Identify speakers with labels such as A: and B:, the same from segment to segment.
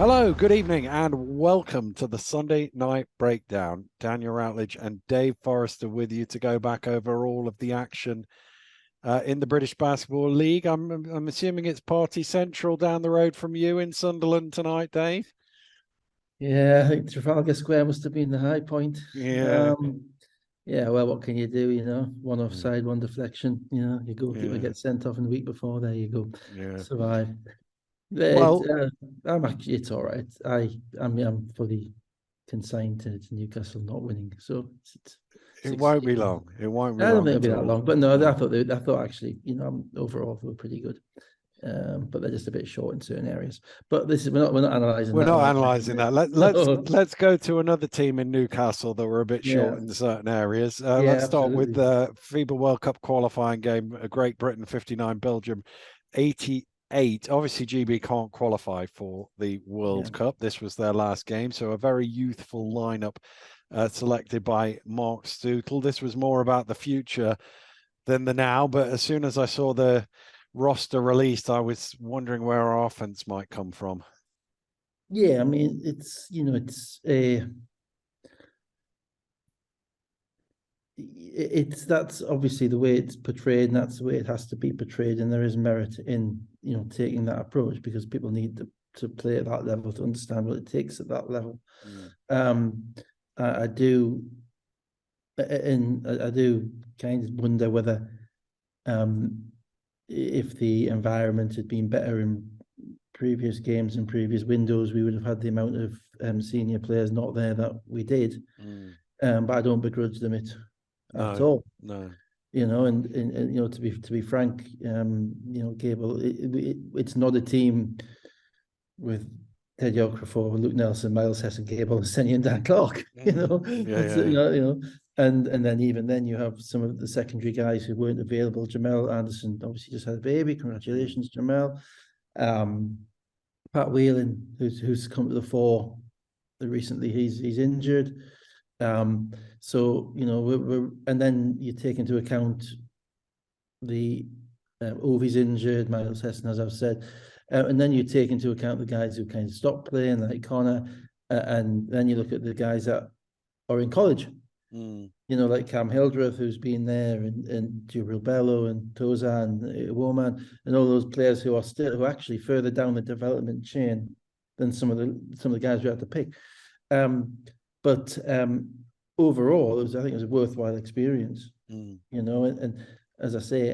A: Hello, good evening, and welcome to the Sunday Night Breakdown. Daniel Routledge and Dave Forrester with you to go back over all of the action in the British Basketball League. I'm assuming it's Party Central down the road from you in Sunderland tonight, Dave.
B: Yeah, I think Trafalgar Square must have been the high point.
A: Yeah.
B: Yeah, well, what can you do? One
A: Yeah.
B: offside, one deflection. You go, people
A: Yeah.
B: get sent off in the week before. There you go,
A: Yeah.
B: survive. But,
A: Well,
B: it's all right. I'm fully consigned to Newcastle not winning. So it's
A: it won't be
B: 16.
A: long. It won't be
B: I don't
A: long
B: think it'll be
A: at
B: that
A: all.
B: long, but no,
A: No.
B: I thought actually, overall they were pretty good. But they're just a bit short in certain areas. But we're not analysing
A: We're
B: that
A: not
B: right
A: analysing
B: now.
A: that.
B: No.
A: Let's go to another team in Newcastle that were a bit
B: Yeah,
A: short in certain areas. Let's
B: yeah,
A: start with
B: absolutely.
A: the FIBA World Cup qualifying game. Great Britain 59, Belgium 88. Obviously, GB can't qualify for the
B: Yeah.
A: World Cup. This was their last game, so a very youthful lineup selected by Mark Stootle. This was more about the future than the now. But as soon as I saw the roster released, I was wondering where our offense might come from.
B: Yeah, I mean, it's that's obviously the way it's portrayed, and that's the way it has to be portrayed. And there is merit in taking that approach because people need to play at that level to understand what it takes at that level.
A: Mm.
B: Um, I do, and I do kind of wonder whether um, if the environment had been better in previous games and previous windows, we would have had the amount of senior players not there that we did.
A: Mm.
B: But I don't begrudge them it at
A: No,
B: all.
A: no.
B: And to be frank, Gable, it's not a team with Ted Yokrafo, Luke Nelson, Miles Hess, and Gable, and Senny and Dan Clark.
A: Yeah,
B: It's
A: yeah,
B: and then even then you have some of the secondary guys who weren't available. Jamel Anderson obviously just had a baby.
A: yeah.
B: Congratulations, Jamel. Um, Pat Whelan, who's come to the fore recently, he's injured. So we're and then you take into account the Ovi's injured, Miles Hessen, as I've said, and then you take into account the guys who kind of stopped playing, like Connor, and then you look at the guys that are in college.
A: Mm.
B: Like Cam Hildreth, who's been there, and Jibril Bello, and Toza, and Woman, and all those players who are actually further down the development chain than some of the guys we had to pick. But overall, I think it was a worthwhile experience.
A: Mm.
B: And as I say,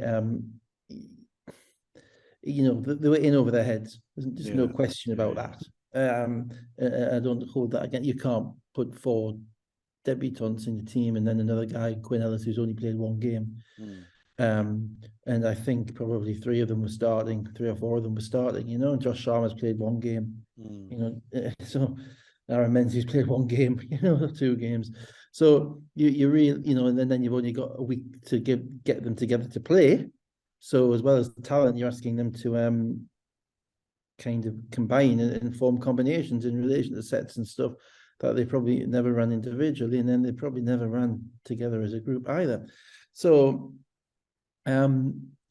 B: they were in over their heads. There's no
A: Yeah,
B: question
A: yeah,
B: about
A: yeah.
B: that. I don't hold that again. You can't put four debutants in the team and then another guy, Quinn Ellis, who's only played one game.
A: Mm.
B: And I think probably three or four of them were starting, and Josh Sharma's played one game,
A: Mm.
B: so Aaron Menzies played one game, 2 games. So you really, and then you've only got a week to get them together to play. So as well as the talent, you're asking them to kind of combine and form combinations in relation to sets and stuff that they probably never ran individually, and then they probably never ran together as a group either. So I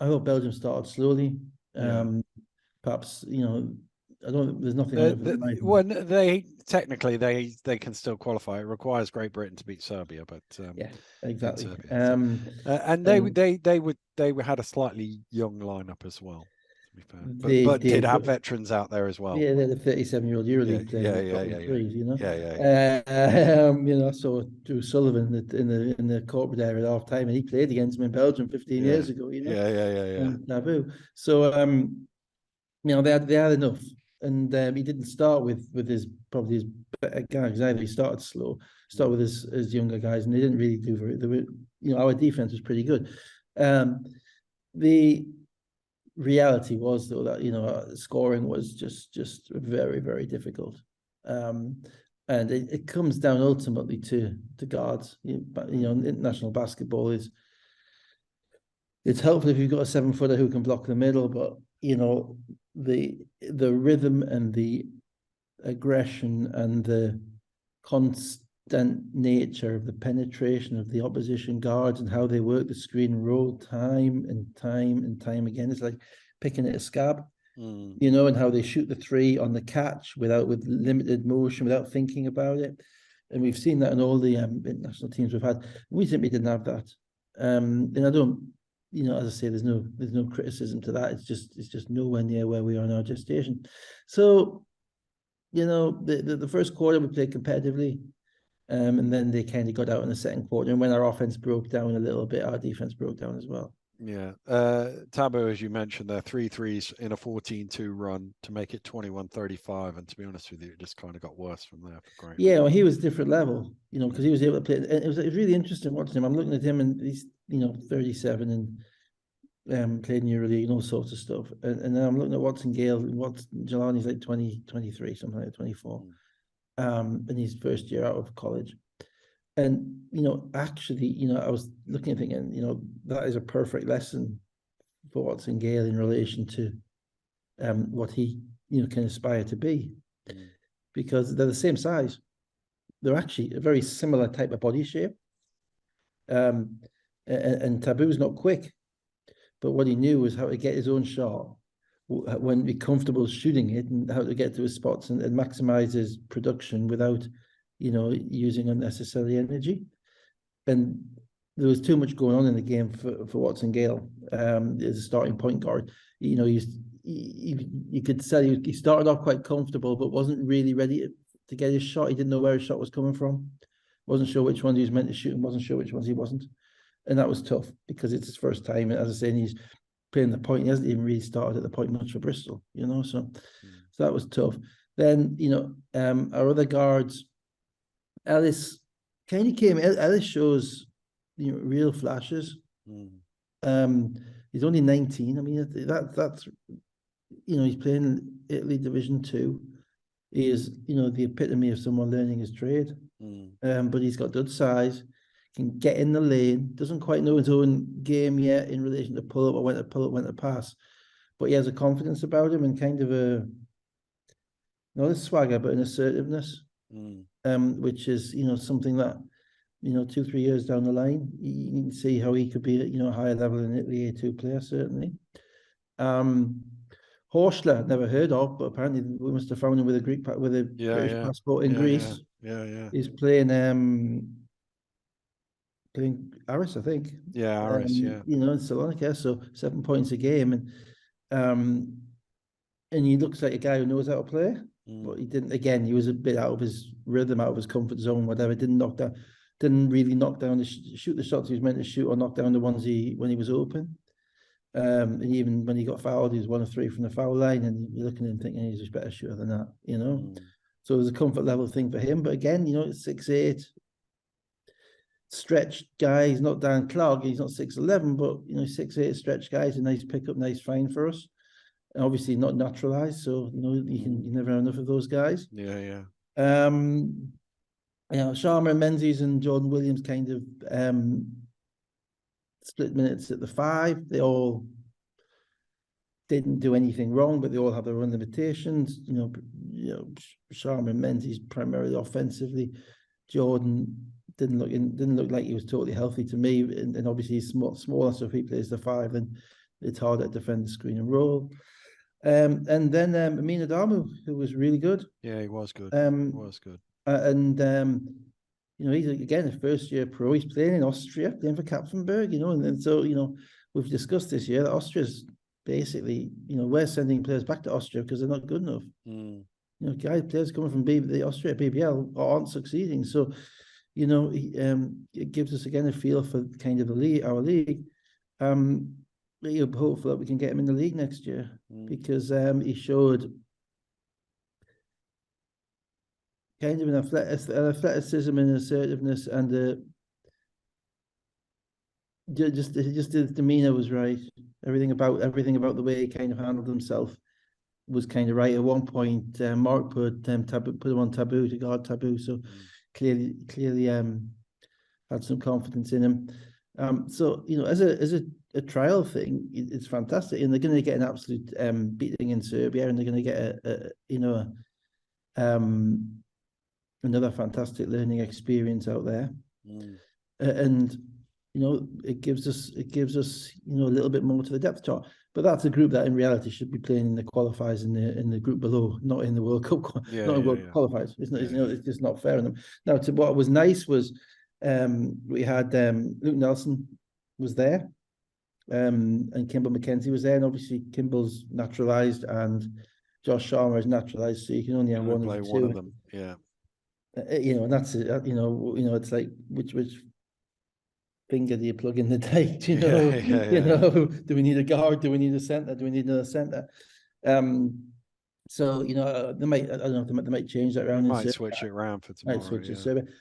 B: thought Belgium started slowly.
A: Yeah.
B: Perhaps there's nothing on it for
A: Well, they technically they can still qualify. It requires Great Britain to beat Serbia, but
B: Yeah,
A: in
B: exactly.
A: Serbia. So, and
B: And
A: they had a slightly young lineup as well, to be fair,
B: they
A: but did
B: did,
A: have
B: but
A: veterans out there as well.
B: yeah, they're the 37-year-old
A: Yeah,
B: EuroLeague players
A: yeah,
B: with
A: yeah,
B: dropping
A: yeah, yeah,
B: threes,
A: yeah, yeah, yeah.
B: So Drew Sullivan in the corporate area at half time, and he played against him in Belgium 15
A: Yeah,
B: years ago,
A: yeah, yeah, yeah, yeah.
B: taboo. So they had enough, and he didn't start with his probably his better guys either. He started slow, start with his younger guys, and they didn't really do very. They were, our defense was pretty good. The reality was though that scoring was just very, very difficult. And it comes down ultimately to guards. International basketball it's helpful if you've got a 7-footer who can block the middle, but the rhythm and the aggression and the constant nature of the penetration of the opposition guards and how they work the screen roll time and time and time again. It's like picking at a scab. you know, and how they shoot the three on the catch with limited motion, without thinking about it. And we've seen that in all the international teams we've had. We simply didn't have that. And I don't, you know, as I say, there's no criticism to that. It's just nowhere near where we are in our gestation. So, you know, the first quarter we played competitively, and then they kind of got out in the second quarter. And when our offense broke down a little bit, our defense broke down as well.
A: Yeah. Tabo, as you mentioned, there 3 threes in a 14-2 run to make it 21-35. And to be honest with you, it just kind of got worse from there for Graham.
B: Yeah, well, he was a different level, you know, because he was able to play. And it was really interesting watching him. I'm looking at him, and he's, you know, 37 and played in EuroLeague and all sorts of stuff. And then I'm looking at Watson Gale, and Jelani's like 23, something like 24. And he's first year out of college. And, you know, actually, you know, I was looking and thinking, you know, that is a perfect lesson for Watson Gale in relation to what he, you know, can aspire to be. Because they're the same size. They're actually a very similar type of body shape. And Taboo's not quick, but what he knew was how to get his own shot, when be comfortable shooting it, and how to get to his spots and maximize his production without, you know, using unnecessary energy. And there was too much going on in the game for Watson Gale as a starting point guard. You know, you could say he started off quite comfortable, but wasn't really ready to get his shot. He didn't know where his shot was coming from. Wasn't sure which ones he was meant to shoot and wasn't sure which ones he wasn't. And that was tough because it's his first time. And as I say, he's playing the point. He hasn't even really started at the point much for Bristol, you know, so that was tough. Then, you know, our other guards, Ellis kind of came. Ellis shows, you know, real flashes. He's only 19. I mean, that's, you know, he's playing Italy Division 2. He is, you know, the epitome of someone learning his trade. But he's got good size, can get in the lane, doesn't quite know his own game yet in relation to pull up or when to pull up, when to pass. But he has a confidence about him and kind of not a swagger, but an assertiveness, which is, you know, something that, you know, 2-3 years down the line, you can see how he could be at, you know, a higher level in Italy A2 player, certainly. Horschler, never heard of, but apparently we must have found him with a British passport in Greece. He's playing Aris, I think.
A: Yeah, Aris,
B: You know, in Salonika, so 7 points a game, and he looks like a guy who knows how to play. But he didn't. Again, he was a bit out of his rhythm, out of his comfort zone, whatever. Didn't really knock down shoot the shots he was meant to shoot, or knock down the ones when he was open. And even when he got fouled, he was 1 of 3 from the foul line, and you're looking at him thinking he's a better shooter than that, you know. So it was a comfort level thing for him. But again, you know, it's 6'8", stretched guy. He's not Dan Clark. He's not 6'11", but, you know, 6'8", stretched guy. He's a nice pickup, nice find for us. And obviously not naturalized, so, you know, you never have enough of those guys. You know, Sharma and Menzies and Jordan Williams kind of split minutes at the 5. They all didn't do anything wrong, but they all have their own limitations. You know, Sharma and Menzies primarily offensively. Jordan didn't look like he was totally healthy to me, and obviously he's smaller, so if he plays the 5, then it's harder to defend the screen and roll. And then Amin Adamu, who was really good.
A: Yeah, he was good.
B: You know, he's again a first-year pro. He's playing in Austria, playing for Kapfenberg. You know, and so, you know, we've discussed this year that Austria's basically, you know, we're sending players back to Austria because they're not good enough. You know, players coming from the Austria BBL aren't succeeding. So, you know, it gives us again a feel for kind of our league. You're hopeful that we can get him in the league next year because he showed kind of an athleticism and assertiveness, and just his demeanor was right. Everything about the way he kind of handled himself was kind of right. At one point, Mark put him on Taboo to guard Taboo, so clearly had some confidence in him. So, you know, as a trial thing, it's fantastic, and they're going to get an absolute beating in Serbia, and they're going to get another fantastic learning experience out there. And it gives us a little bit more to the depth chart. But that's a group that in reality should be playing in the qualifiers in the group below, not in the World Cup, not in World Cup qualifiers. It's not, it's just not fair on them. Now, to what was nice was we had Luke Nelson was there, and Kimball McKenzie was there, and obviously Kimball's naturalised and Josh Sharma is naturalised, so you can only have one
A: of them. Yeah.
B: And that's it. It's like which finger do you plug in the date? Do we need a guard? Do we need a centre? Do we need another centre? So they might, I don't know, they might change that around.
A: They might switch it around for tomorrow.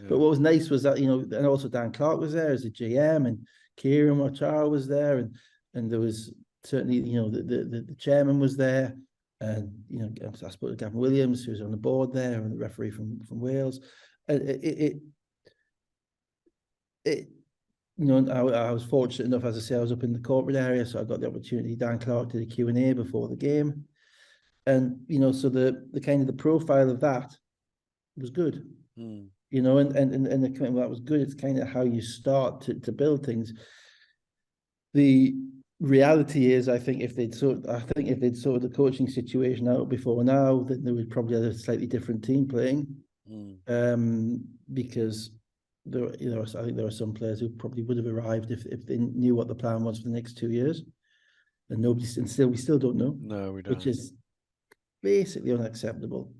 B: But what was nice was that and also Dan Clark was there as a GM, and Kieran Watchar was there, and there was certainly the chairman was there, and I spoke to Gavin Williams, who was on the board there, and the referee from Wales. And I was fortunate enough, as I say, I was up in the corporate area, so I got the opportunity. Dan Clark did a Q&A before the game, and so the kind of the profile of that was good. And the commitment that was good. It's kind of how you start to build things. The reality is, I think if they'd sorted the coaching situation out before now, then there would probably have a slightly different team playing. Because I think there are some players who probably would have arrived if they knew what the plan was for the next 2 years, and we still don't know.
A: No, we don't.
B: Which is basically unacceptable.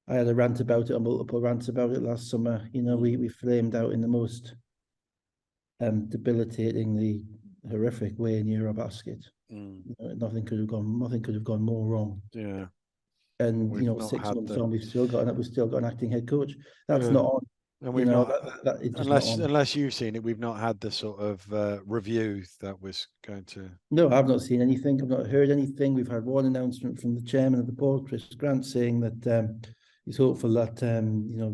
B: I had a rant about it, multiple rants about it last summer. We flamed out in the most debilitatingly horrific way in Eurobasket. Nothing could have gone more wrong.
A: Yeah.
B: And 6 months on, we've still got an acting head coach. That's not on.
A: And we've unless you've seen it, we've not had the sort of review that was going to.
B: No, I've not seen anything. I've not heard anything. We've had one announcement from the chairman of the board, Chris Grant, saying that he's hopeful that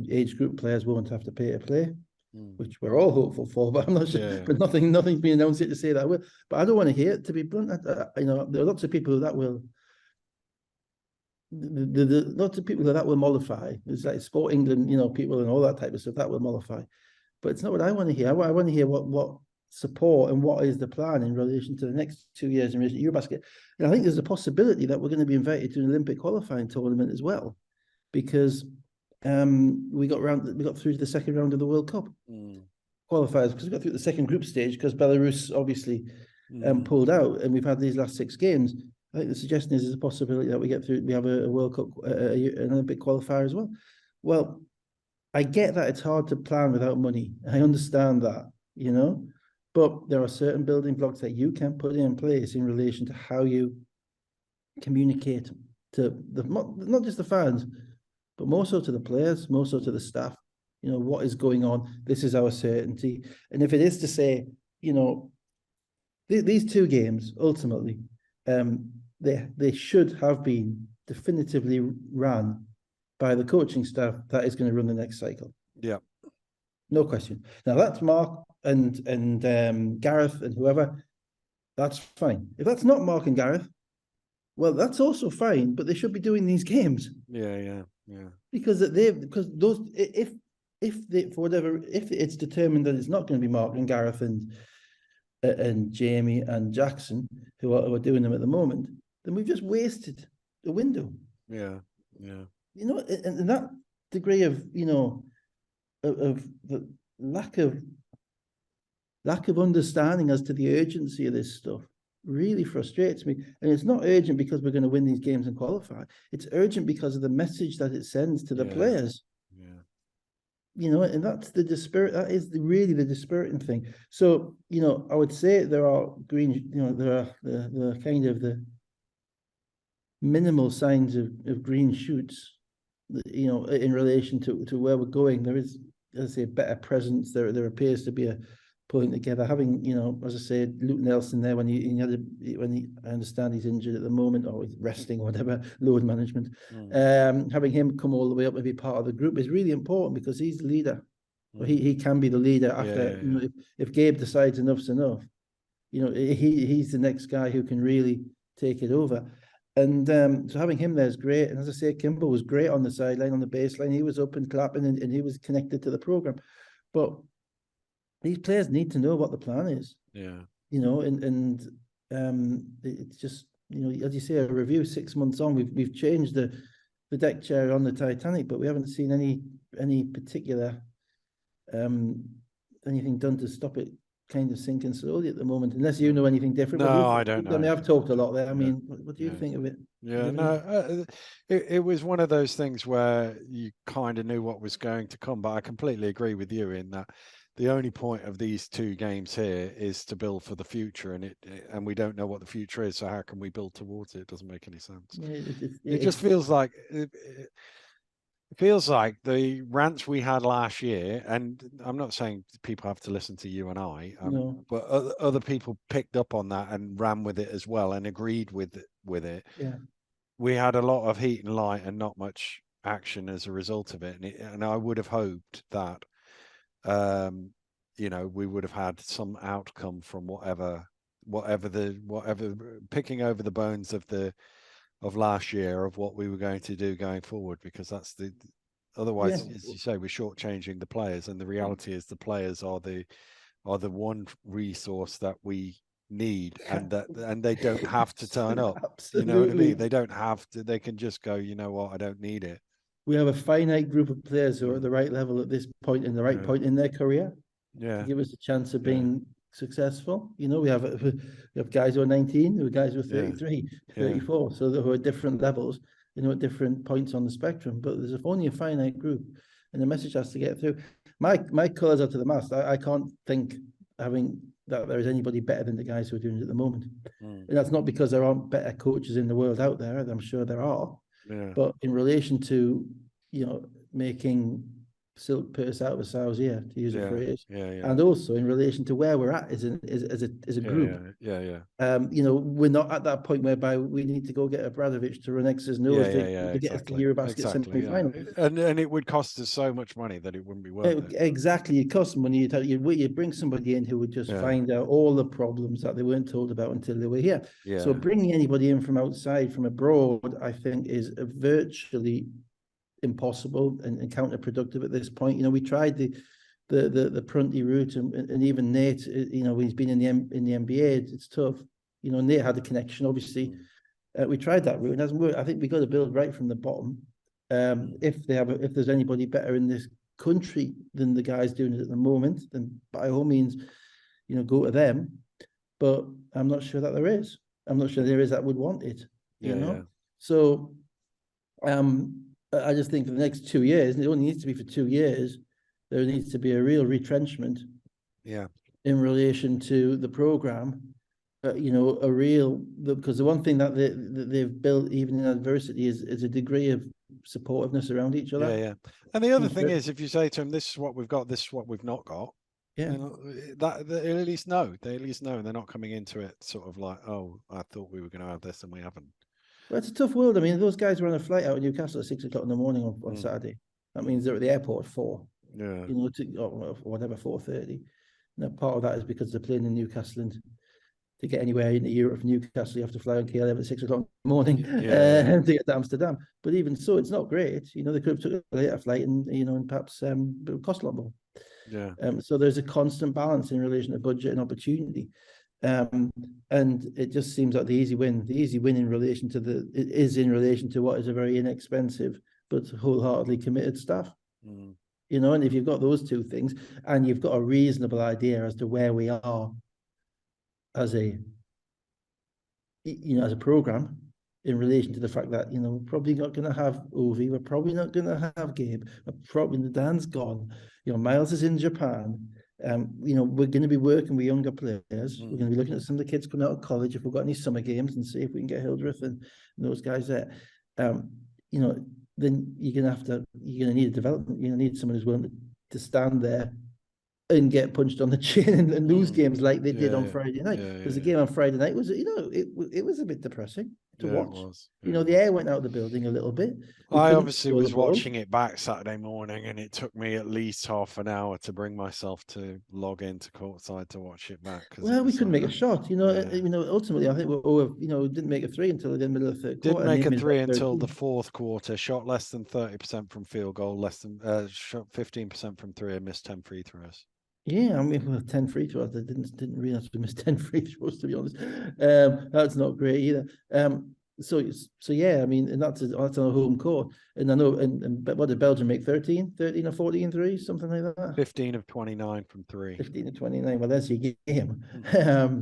B: age group players won't have to pay to play, which we're all hopeful for. But I'm not sure. Yeah. But nothing's been announced yet to say that will. But I don't want to hear it. To be blunt, there are lots of people that will. Lots of people that will mollify. It's like Sport England, people and all that type of stuff that will mollify. But it's not what I want to hear. I want to hear what support and what is the plan in relation to the next 2 years in relation to Eurobasket. And I think there's a possibility that we're going to be invited to an Olympic qualifying tournament as well, because we got through to the second round of the World Cup qualifiers, because we got through the second group stage because Belarus obviously pulled out, and we've had these last 6 games. I think the suggestion is there's a possibility that we have a World Cup, an Olympic qualifier as well. Well, I get that it's hard to plan without money. I understand that, but there are certain building blocks that you can put in place in relation to how you communicate to not just the fans, but more so to the players, more so to the staff. What is going on? This is our certainty. And if it is to say, these 2 games ultimately, they should have been definitively ran by the coaching staff that is going to run the next cycle.
A: Yeah,
B: no question. Now that's Mark and Gareth and whoever. That's fine. If that's not Mark and Gareth, well, that's also fine. But they should be doing these games.
A: Yeah.
B: Because those if it's determined that it's not going to be Mark and Gareth and Jamie and Jackson who are doing them at the moment, then we've just wasted the window.
A: Yeah.
B: And that degree of of the lack of understanding as to the urgency of this stuff really frustrates me. And it's not urgent because we're going to win these games and qualify. It's urgent because of the message that it sends to the players. And that's the dispirit. That is really the dispiriting thing. So, I would say there are there are the kind of the minimal signs of green shoots, in relation to where we're going. There is, as I say, better presence. There appears to be a pulling together. Having, as I said, Luke Nelson there when I understand he's injured at the moment, or he's resting, or whatever, load management. Having him come all the way up and be part of the group is really important, because he's the leader. Well, he can be the leader after. If Gabe decides enough's enough, he's the next guy who can really take it over. And so having him there is great. And as I say, Kimball was great on the sideline, on the baseline. He was up and clapping, and he was connected to the program. But these players need to know what the plan is.
A: Yeah.
B: And it's just, as you say, a review 6 months on, we've changed the deck chair on the Titanic, but we haven't seen any particular anything done to stop it kind of sinking slowly at the moment, unless you know anything different.
A: No, I don't know.
B: I mean, I've talked a lot there. I
A: Yeah.
B: mean, what do you think of it?
A: Yeah, no, it was one of those things where you kind of knew what was going to come, but I completely agree with you in that the only point of these two games here is to build for the future, and we don't know what the future is, so how can we build towards it? It doesn't make any sense. It just feels like it feels like the rants we had last year, and I'm not saying people have to listen to you and I,
B: No.
A: but other people picked up on that and ran with it as well and agreed with it.
B: Yeah.
A: We had a lot of heat and light and not much action as a result of it. And I would have hoped that, we would have had some outcome from whatever picking over the bones of last year of what we were going to do going forward, because that's otherwise, as you say, we're shortchanging the players, and the reality is the players are the one resource that we need, and they don't have to turn up.
B: Absolutely.
A: You know what I mean? They don't have to. They can just go, you know what, I don't need it.
B: We have a finite group of players who are at the right level at this point, in the right point in their career, to give us a chance of being successful. We have guys who are 19, who are guys who are 33, 34, so who are different levels, at different points on the spectrum. But there's only a finite group, and the message has to get through. My colours are to the mast. I can't think that there is anybody better than the guys who are doing it at the moment. And that's not because there aren't better coaches in the world out there. I'm sure there are. But in relation to, making silk purse out of a sow's ear, to use a phrase, and also in relation to where we're at as a group. We're not at that point whereby we need to go get a Abramovich to run X's nose to get us to the Eurobasket semi-final.
A: And it would cost us so much money that it wouldn't be worth it.
B: Exactly, it costs money. You bring somebody in who would just find out all the problems that they weren't told about until they were here. So bringing anybody in from outside, from abroad, I think is virtually impossible and counterproductive at this point. We tried the Prunty route, and even Nate, he's been in the NBA. It's tough. Nate had the connection, obviously. We tried that route, and it hasn't worked. I think we got to build right from the bottom. If there's anybody better in this country than the guys doing it at the moment, then by all means, go to them. But I'm not sure that there is. I'm not sure there is that would want it. So, I just think for the next 2 years, and it only needs to be for 2 years, there needs to be a real retrenchment. In relation to the program, because the one thing that they've built even in adversity is a degree of supportiveness around each other.
A: And the other thing is, if you say to them, "This is what we've got, this is what we've not got," that they at least know. They at least know, and they're not coming into it sort of like, "Oh, I thought we were going to have this, and we haven't."
B: Well, it's a tough world. I mean, those guys were on a flight out of Newcastle at 6 o'clock in the morning on Saturday. That means they're at the airport at 4. Or whatever, 4:30. Now, part of that is because they're playing in Newcastle, and to get anywhere in Europe from Newcastle, you have to fly on KLM at 6 o'clock in the morning to get to Amsterdam. But even so, it's not great. They could have took a later flight, and perhaps it would cost a lot more. So there's a constant balance in relation to budget and opportunity. And it just seems like the easy win in relation to what is a very inexpensive but wholeheartedly committed staff. And if you've got those two things, and you've got a reasonable idea as to where we are as a program, in relation to the fact that we're probably not going to have Ovi, we're probably not going to have Gabe, probably Dan's gone, Miles is in Japan. We're going to be working with younger players. We're going to be looking at some of the kids coming out of college, if we've got any summer games, and see if we can get Hildreth and those guys there. Then you're going to need a development. You're going to need someone who's willing to stand there and get punched on the chin and lose games like they did on Friday night. Because the game on Friday night was, it was a bit depressing. to
A: Yeah, it
B: watch.
A: was.
B: You
A: Yeah,
B: know,
A: it
B: the
A: was.
B: air went out of the building a little bit. We
A: I
B: couldn't
A: obviously
B: control the
A: was
B: ball.
A: watching it back Saturday morning, and it took me at least half an hour to bring myself to log into courtside to watch it back because it
B: Well, we
A: was
B: couldn't make a
A: like,
B: shot.
A: yeah.
B: Ultimately, I think we didn't make a three until the middle of the third
A: Didn't
B: quarter, and
A: make
B: they
A: a
B: made
A: three
B: about
A: until the
B: 13.
A: fourth quarter. Shot less than 30% from field goal, less than shot 15% from three, and missed 10 free throws.
B: Yeah, I mean, well, 10 free throws. I didn't realize we missed 10 free throws, to be honest. That's not great either. So yeah, I mean, and that's on a home court. And I know, but what did Belgium make? 13 or 14 threes, something like that?
A: 15 of 29 from three.
B: 15 to 29. Well, there's your game.
A: Mm-hmm.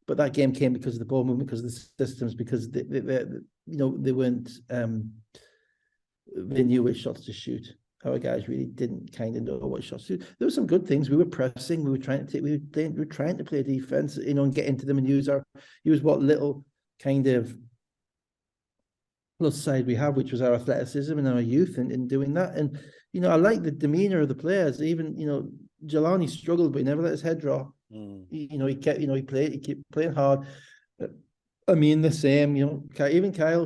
B: But that game came because of the ball movement, because of the systems, because they weren't they knew which shots to shoot. Our guys really didn't kind of know what shots to. There were some good things. We were pressing. We were trying to take. We were trying to play defense. And get into them and use what little kind of plus side we have, which was our athleticism and our youth, in doing that. And I like the demeanor of the players. Even Jelani struggled, but he never let his head drop. He kept. He kept playing hard. I mean, the same, even Kyle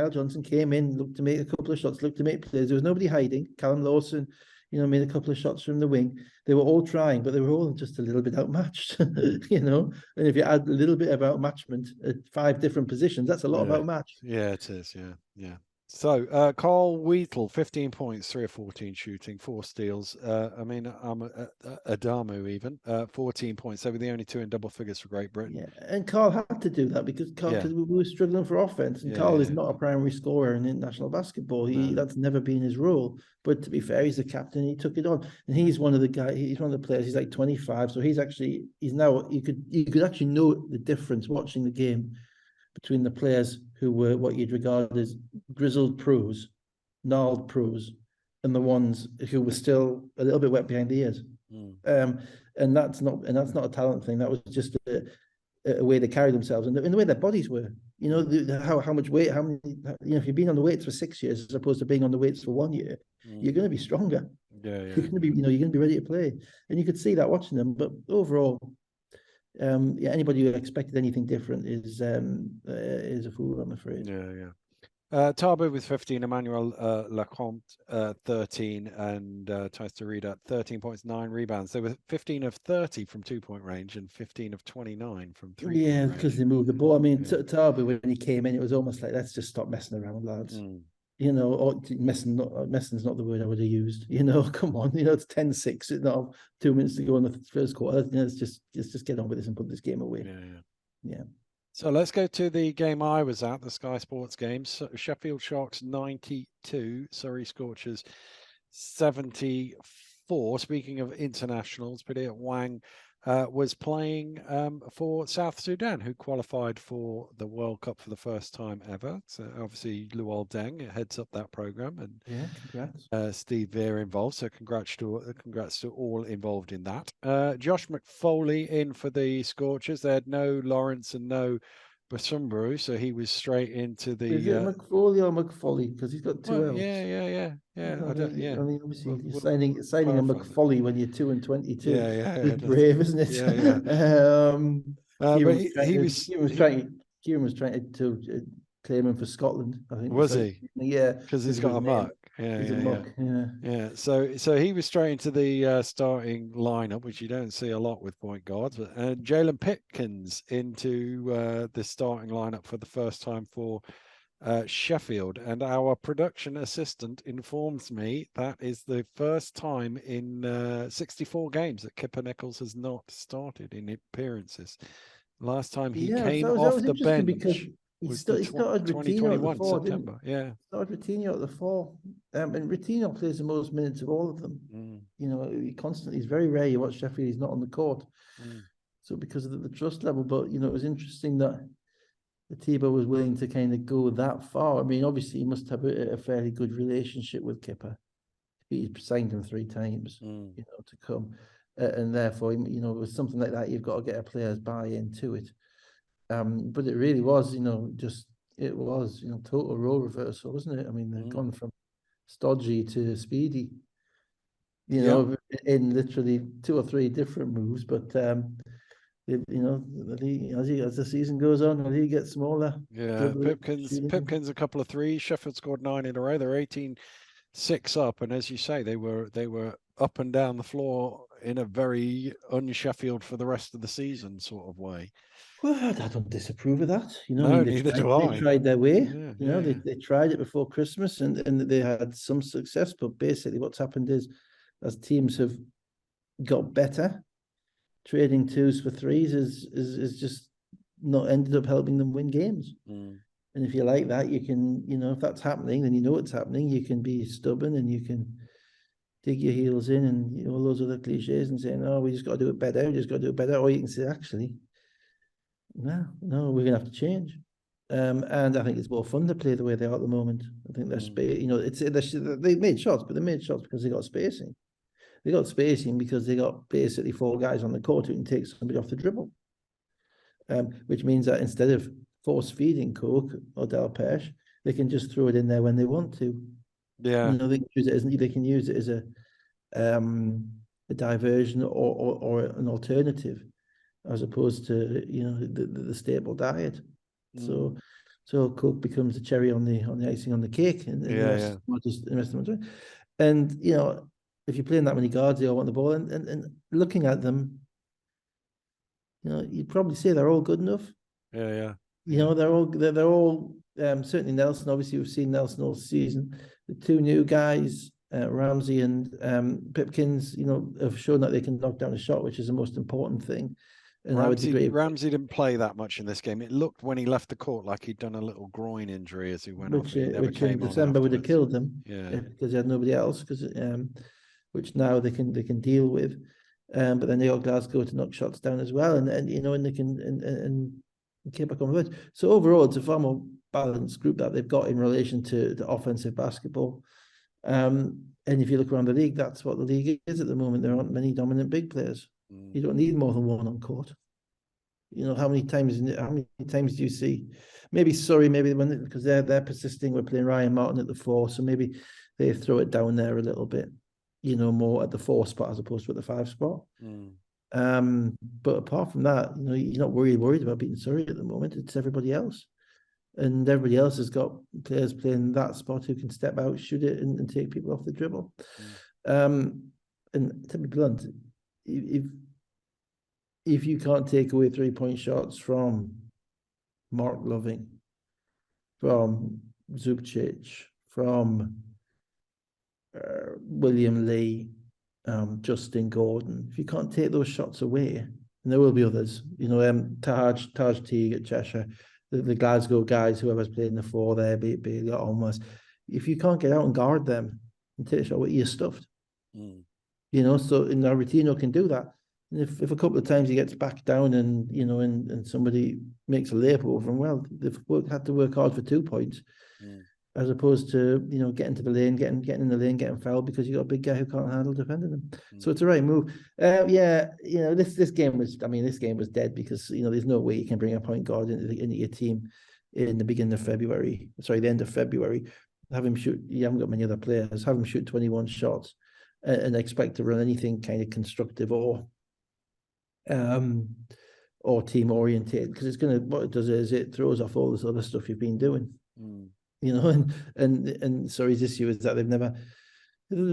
B: Johnson came in, looked to make a couple of shots, looked to make plays. There was nobody hiding. Callum Lawson, made a couple of shots from the wing. They were all trying, but they were all just a little bit outmatched, And if you add a little bit of outmatchment at 5 different positions, that's a lot of outmatch.
A: Yeah, it is. Yeah, yeah. So Carl Wheatle, 15 points, 3 of 14 shooting, 4 steals. I mean, Adamu even, 14 points. They were the only 2 in double figures for Great Britain.
B: Yeah, and Carl had to do that because we were struggling for offense, and Carl is not a primary scorer in international basketball. That's never been his role. But to be fair, he's the captain. He took it on, and he's one of the guys. He's one of the players. He's like 25, so he's now. You could actually know the difference watching the game between the players who were what you'd regard as grizzled pros, gnarled pros, and the ones who were still a little bit wet behind the ears. And that's not a talent thing. That was just a way they carried themselves and the way their bodies were. How much weight, how many. If you've been on the weights for 6 years as opposed to being on the weights for 1 year, you're going to be stronger.
A: Yeah.
B: You're going to be, you're going to be ready to play, and you could see that watching them. But overall, anybody who expected anything different is a fool, I'm afraid.
A: Yeah. Tabu with 15, Emmanuel Lacombe 13, and Tyster Reed at 13 points, 9 rebounds. They were 15 of 30 from 2-point range and 15 of 29 from 3-point range.
B: Yeah, because they moved the ball. I mean, Tabu, when he came in, it was almost like, let's just stop messing around, lads. Or messing's not the word I would have used. Come on, it's 10-6, 2 minutes to go in the first quarter. Let's just get on with this and put this game away. Yeah.
A: So let's go to the game I was at, the Sky Sports games. Sheffield Sharks 92, Surrey Scorchers 74. Speaking of internationals, Peter Wang was playing for South Sudan, who qualified for the World Cup for the first time ever. So obviously Luol Deng heads up that program, and
B: congrats.
A: Steve Veer involved. So congrats to all involved in that. Josh McFoley in for the Scorchers. They had no Lawrence and no Basumbaru, so he was straight into the.
B: Is it McFoley or McFoley? Because he's got 2 L's.
A: Yeah. I
B: mean, obviously, you're signing a McFoley when you're 2 and 22.
A: Yeah.
B: It's brave, isn't it?
A: Yeah.
B: Kieran was trying to claim him for Scotland, I think.
A: Was he?
B: Yeah,
A: because he's got a muck.
B: He's a muck.
A: Yeah. So he was straight into the starting lineup, which you don't see a lot with point guards. And Jalen Pitkins into the starting lineup for the first time for Sheffield. And our production assistant informs me that is the first time in 64 games that Kipper Nichols has not started in appearances. Last time he came off the bench
B: because he started
A: 2021
B: Routinho
A: September. Yeah.
B: Started Routinho at the 4. And Routinho plays the most minutes of all of them. He's very rare you watch Sheffield, he's not on the court. So because of the trust level, but it was interesting that the Thibaut was willing to kind of go that far. I mean, obviously he must have a fairly good relationship with Kipper. He signed him 3 times, to come. And therefore, with something like that, you've got to get a player's buy-in to it. But it really was, total role reversal, wasn't it? I mean, they've gone from stodgy to speedy, in literally 2 or 3 different moves. But the league, as the season goes on, the league gets smaller.
A: Yeah, Pipkins a couple of threes. Sheffield scored 9 in a row. They're 18-6 up, and as you say, they were up and down the floor in a very un-Sheffield for the rest of the season sort of way.
B: Well, I don't disapprove of that. I
A: No,
B: mean,
A: neither do
B: they
A: I.
B: tried their way.
A: Yeah, yeah,
B: They tried it before Christmas, and they had some success. But basically, what's happened is, as teams have got better, trading twos for threes is just not ended up helping them win games.
A: Mm.
B: And if you like that, you can, if that's happening, then it's happening. You can be stubborn and you can dig your heels in and all those other cliches and saying, "Oh, we just got to do it better. We just got to do it better." Or you can say, "Actually, no, we're gonna have to change." And I think it's more fun to play the way they are at the moment. I think they're they made shots, but they made shots because they got spacing. They got spacing because they got basically 4 guys on the court who can take somebody off the dribble. Which means that instead of force feeding Coke or Delpeche, they can just throw it in there when they want to.
A: Yeah.
B: They can use it as a diversion or an alternative, as opposed to the staple diet.
A: Mm.
B: So Coke becomes the cherry on the icing on the cake, and the rest the rest of them. And if you're playing that many guards, they all want the ball, and looking at them, you'd probably say they're all good enough.
A: Yeah.
B: They're all certainly Nelson. Obviously, we've seen Nelson all season. The 2 new guys, Ramsey and Pipkins, have shown that they can knock down a shot, which is the most important thing. And
A: Ramsey didn't play that much in this game. It looked when he left the court like he'd done a little groin injury as he went off.
B: Which in December would have killed them, because they had nobody else. Which now they can deal with. But then they got Glasgow to knock shots down as well, and they can and keep back on the edge. So overall, it's a far more balanced group that they've got in relation to offensive basketball. And if you look around the league, that's what the league is at the moment. There aren't many dominant big players. You don't need more than one on court. How many times do you see? Maybe Surrey, because they're persisting. We're playing Ryan Martin at the 4, so maybe they throw it down there a little bit. More at the 4 spot as opposed to at the 5 spot. But apart from that, you're not worried about beating Surrey at the moment. It's everybody else. And everybody else has got players playing that spot who can step out, shoot it, and take people off the dribble. And to be blunt, if you can't take away 3-point shots from Mark Loving, from Zubcic, from William Lee, Justin Gordon, if you can't take those shots away, and there will be others, Taj Teague at Cheshire, the Glasgow guys, whoever's playing the 4 there, Bailey almost. If you can't get out and guard them and take a shot, you're stuffed. So Rutino can do that. And if a couple of times he gets back down and and somebody makes a layup over him, well, they've had to work hard for 2 points. As opposed to getting to the lane, getting in the lane, getting fouled because you got a big guy who can't handle defending them. So it's a right move. This game was dead because there's no way you can bring a point guard into your team in the beginning of February. Sorry, the end of February. Have him shoot. You haven't got many other players. Have him shoot 21 shots and expect to run anything kind of constructive or team oriented, because what it does is it throws off all this other stuff you've been doing. And Surrey's issue is that they've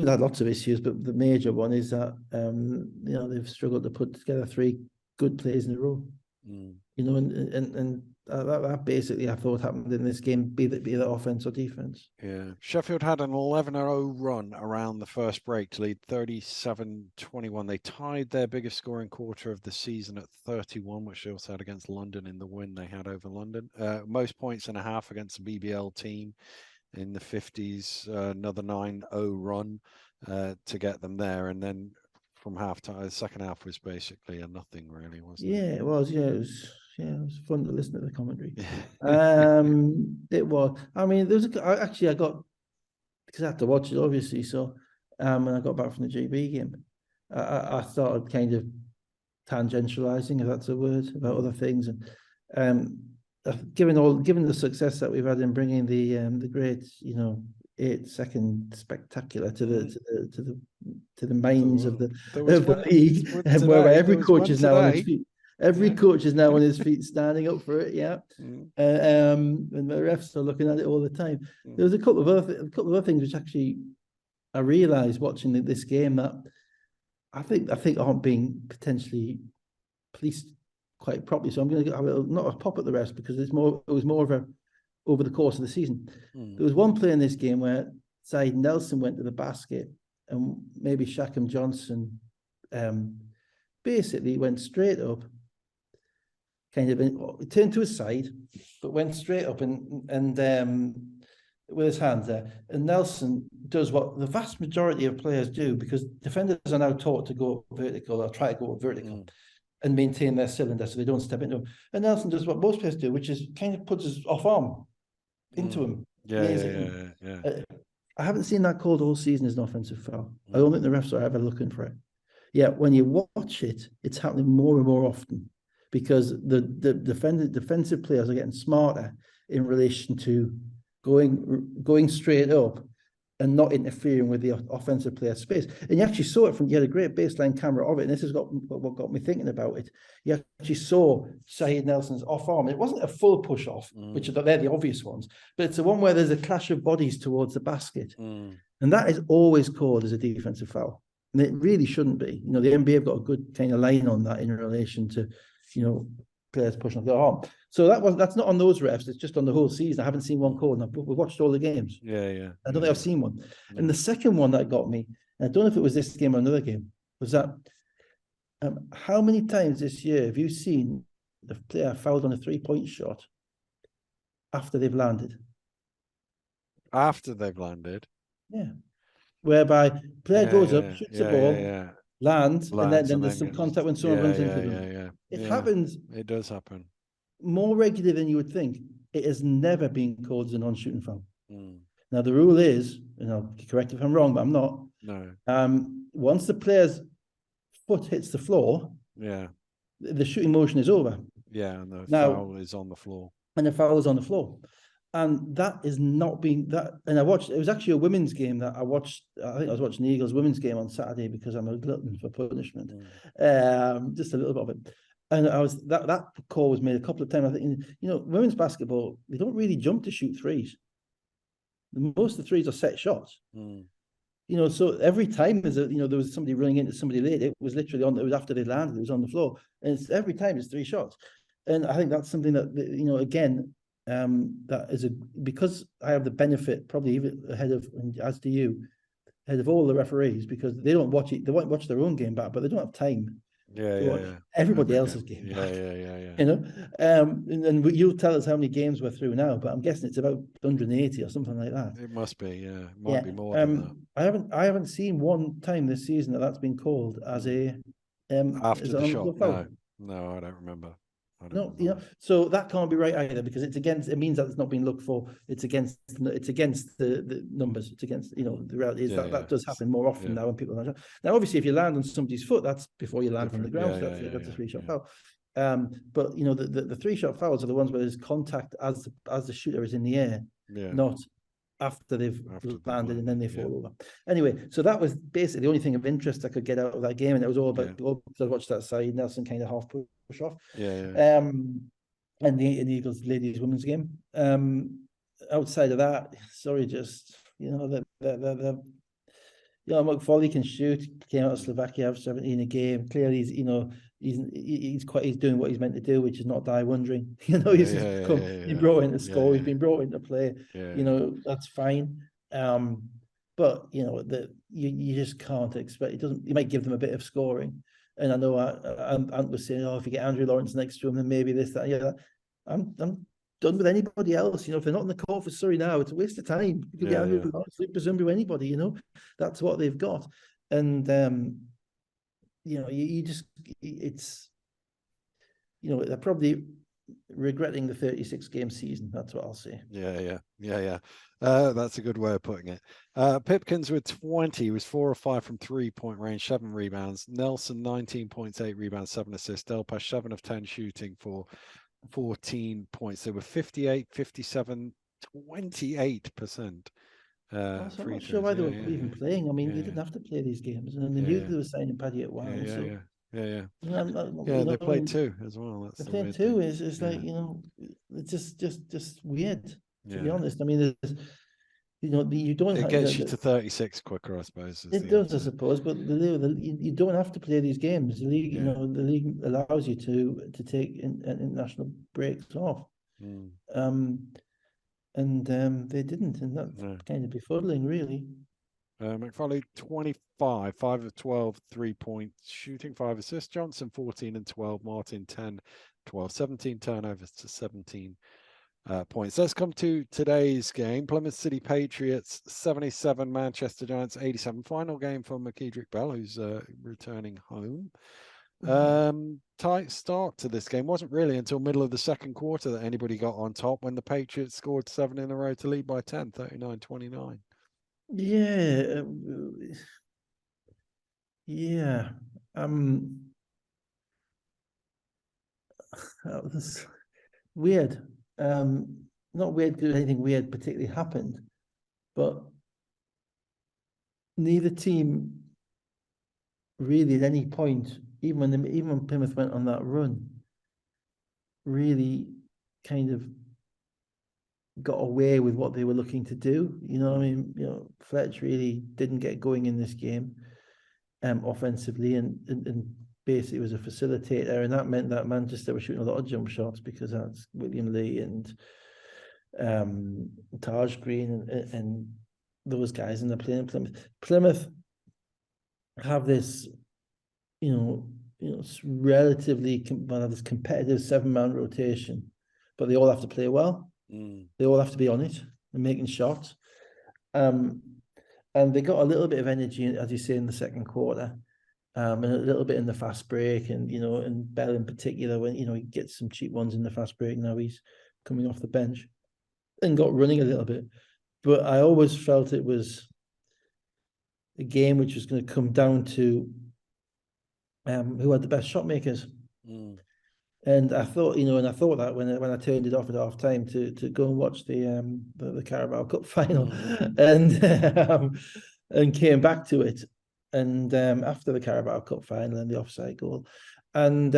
B: had lots of issues, but the major one is that they've struggled to put together 3 good plays in a row. And that basically I thought happened in this game, be that offense or defense.
A: Yeah, Sheffield had an 11-0 run around the first break to lead 37-21. They tied their biggest scoring quarter of the season at 31, which they also had against London in the win they had over London. Most points and a half against the BBL team in the 50s. Another 9-0 run to get them there, and then from halftime, the second half was basically a nothing, really, wasn't it?
B: It was. It was fun to listen to the commentary. It was. I mean, I got, because I had to watch it obviously. So, when I got back from the GB game, I started kind of tangentializing, if that's a word, about other things, and given the success that we've had in bringing the great 8-second spectacular to the minds of the league, where every coach is now on his feet. Every
A: Yeah.
B: coach is now on his feet, standing up for it. Yeah,
A: Mm,
B: and the refs are looking at it all the time.
A: mm,
B: There was a couple of other things which actually I realised watching this game that I think aren't being potentially policed quite properly. So I'm going to have not a pop at the rest because it was more of a over the course of the season.
A: mm,
B: There was one play in this game where Saeed Nelson went to the basket and maybe Shackham Johnson basically went straight up, kind of turned to his side, but went straight up and with his hands there. And Nelson does what the vast majority of players do because defenders are now taught to go vertical or try to go vertical and maintain their cylinder so they don't step into him. And Nelson does what most players do, which is kind of puts his off arm into him.
A: Yeah.
B: I haven't seen that called all season as an offensive foul. I don't think the refs are ever looking for it. Yeah, when you watch it, it's happening more and more often because the defensive players are getting smarter in relation to going straight up and not interfering with the offensive player's space. And you actually saw it you had a great baseline camera of it, and this is what got me thinking about it. You actually saw Saeed Nelson's off arm. It wasn't a full push off, which they're the obvious ones, but it's the one where there's a clash of bodies towards the basket. And that is always called as a defensive foul. And it really shouldn't be. You know, the NBA have got a good kind of line on that in relation to, you know, players pushing off their arm. So that's not on those refs. It's just on the whole season. I haven't seen one called. We've watched all the games.
A: Yeah.
B: I don't think I've seen one. And the second one that got me, and I don't know if it was this game or another game, was that how many times this year have you seen the player fouled on a 3-point shot after they've landed?
A: After they've landed.
B: Yeah. Whereby player goes up, shoots the ball, lands, and then there's some contact when someone runs into them. It happens.
A: It does happen.
B: More regularly than you would think. It has never been called as a non-shooting foul. Now the rule is, and I'll correct if I'm wrong, but I'm not.
A: No.
B: Once the player's foot hits the floor, the shooting motion is over.
A: Yeah, and the foul is on the floor.
B: And the foul is on the floor. And that is not being that. And I watched, it was actually a women's game that I watched. I think I was watching the Eagles women's game on Saturday because I'm a glutton for punishment. Just a little bit of it. And that call was made a couple of times. I think, you know, women's basketball, they don't really jump to shoot threes. Most of the threes are set shots. You know, so every time there was somebody running into somebody late, it was literally it was after they landed, it was on the floor. And every time it's 3 shots. And I think that's something that, you know, again, that is because I have the benefit, probably even ahead of, as do you, ahead of all the referees, because they don't watch it, they won't watch their own game back, but they don't have time. Everybody else's game back. You know, and you'll tell us how many games we're through now, but I'm guessing it's about 180 or something like that.
A: It must be, it might be more than
B: that. I haven't seen one time this season that's been called as a
A: after the shot. No, I don't remember.
B: No, you know, so that can't be right either because it means that it's not being looked for. It's against the numbers. It's against, you know, the reality is that does happen more often now when people are now. Obviously, if you land on somebody's foot, that's before you land on the ground. So that's a 3-shot foul. But you know, the 3-shot fouls are the ones where there's contact as the shooter is in the air, not after they've landed and then they fall over. Anyway, so that was basically the only thing of interest I could get out of that game, and it was all about because I watched that Saeed Nelson kind of half push off. And the Eagles ladies women's game. Outside of that, sorry, just you know the McFoley can shoot. Came out of Slovakia, have 17 a game. Clearly, he's doing what he's meant to do, which is not die wondering. You know, he's been brought in to score. He's been brought in to play. You know, that's fine. But you know you just can't expect. It doesn't. You might give them a bit of scoring. And I know Ant was saying, if you get Andrew Lawrence next to him, then maybe this, that, yeah. I'm done with anybody else. You know, if they're not in the court for Surrey now, it's a waste of time. You could get Andrew Lawrence, presumably anybody. You know, that's what they've got. And you know, you just it's, you know, they're probably regretting the 36-game season. That's what I'll say.
A: Yeah. That's a good way of putting it. Pipkins with 20 was 4 or 5 from 3-point range, 7 rebounds. Nelson 19 points, 8 rebounds, 7 assists. Delpash 7 of 10 shooting for 14 points. They were 58, 57, 28%.
B: I'm not sure why they were even playing. I mean, they didn't have to play these games, and they knew they were signing Paddy at Wow.
A: Yeah.
B: You
A: They
B: know,
A: played two as well. That's
B: the
A: the
B: thing
A: weird
B: too
A: thing.
B: is like, you know, it's just weird, to be
A: Yeah.
B: honest. I mean, you know, you don't
A: It
B: have
A: gets you to 36 quicker, I suppose. Is
B: it
A: the
B: does, I
A: answer.
B: suppose, but you don't have to play these games. The league, you
A: Yeah.
B: know, the league allows you to take international breaks off.
A: Mm.
B: They didn't, and that's
A: No.
B: kind of befuddling, really.
A: McFarlane 25, 5 of 12, 3-point shooting, 5 assists. Johnson 14 and 12, Martin 10, 12, 17 turnovers to 17 points. Let's come to today's game. Plymouth City Patriots 77, Manchester Giants 87. Final game for McKedrick Bell, who's returning home. Tight start to this game. Wasn't really until middle of the second quarter that anybody got on top, when the Patriots scored 7 in a row to lead by 10, 39-29.
B: Yeah, yeah. That was weird. Not weird because anything weird particularly happened, but neither team really at any point, even when Plymouth went on that run, really kind of got away with what they were looking to do. You know what I mean? You know, Fletch really didn't get going in this game, offensively, and basically was a facilitator, and that meant that Manchester were shooting a lot of jump shots because that's William Lee and Taj Green and those guys in the playing Plymouth. Plymouth have this, relatively this competitive 7-man rotation, but they all have to play well. They all have to be on it and making shots. And they got a little bit of energy, as you say, in the second quarter, and a little bit in the fast break, and and Bell in particular, when he gets some cheap ones in the fast break. Now he's coming off the bench and got running a little bit. But I always felt it was a game which was going to come down to who had the best shot makers. And I thought, I thought that when I turned it off at half time to go and watch the Carabao Cup final, and came back to it, and after the Carabao Cup final and the offside goal, and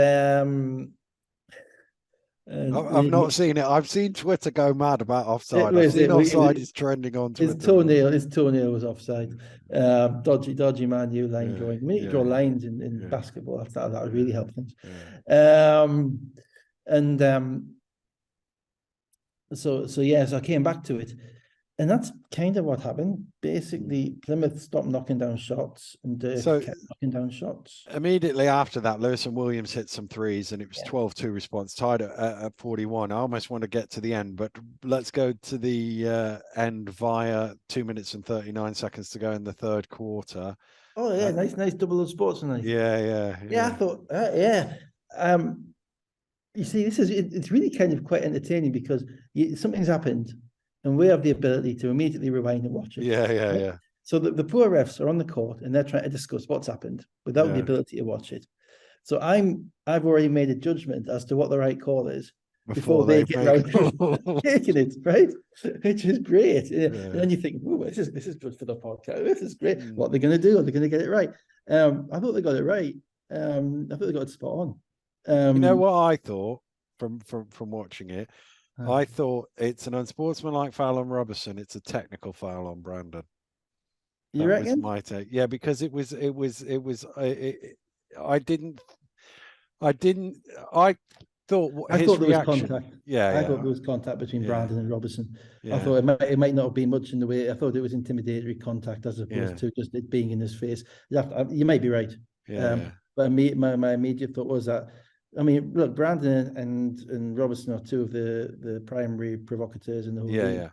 A: I've not seen it. I've seen Twitter go mad about offside. I've
B: was
A: seen offside is trending on Twitter.
B: His toenail was offside. Dodgy Man U line drawing. We need to draw lines in basketball. That would really help things. So I came back to it, and that's kind of what happened. Basically, Plymouth stopped knocking down shots, and Dirk kept knocking down shots.
A: Immediately after that, Lewis and Williams hit some threes, and it was 12-2 response, tied at 41. I almost want to get to the end, but let's go to the end via 2 minutes and 39 seconds to go in the third quarter.
B: Oh yeah, nice double of sports tonight.
A: Yeah.
B: I thought, you see, it's really kind of quite entertaining because something's happened, and we have the ability to immediately rewind and watch it.
A: Yeah.
B: So the poor refs are on the court and they're trying to discuss what's happened without the ability to watch it. So I've already made a judgment as to what the right call is before they get around taking it, right? Which is great. And then you think, "Ooh, this is good for the podcast. This is great. What are they going to do? Are they going to get it right?" I thought they got it right. I thought they got it spot on.
A: You know what I thought from watching it? I thought it's an unsportsmanlike foul on Robertson. It's a technical foul on Brandon.
B: You reckon?
A: Was my take. Yeah, because I thought his reaction.
B: Contact.
A: Yeah,
B: I thought there was contact between Brandon and Robertson.
A: Yeah.
B: I thought it might not have been much in the way. I thought it was intimidatory contact as opposed to just it being in his face. You might be right. But my immediate thought was that, I mean, look, Brandon and Robertson are two of the primary provocateurs in the whole league.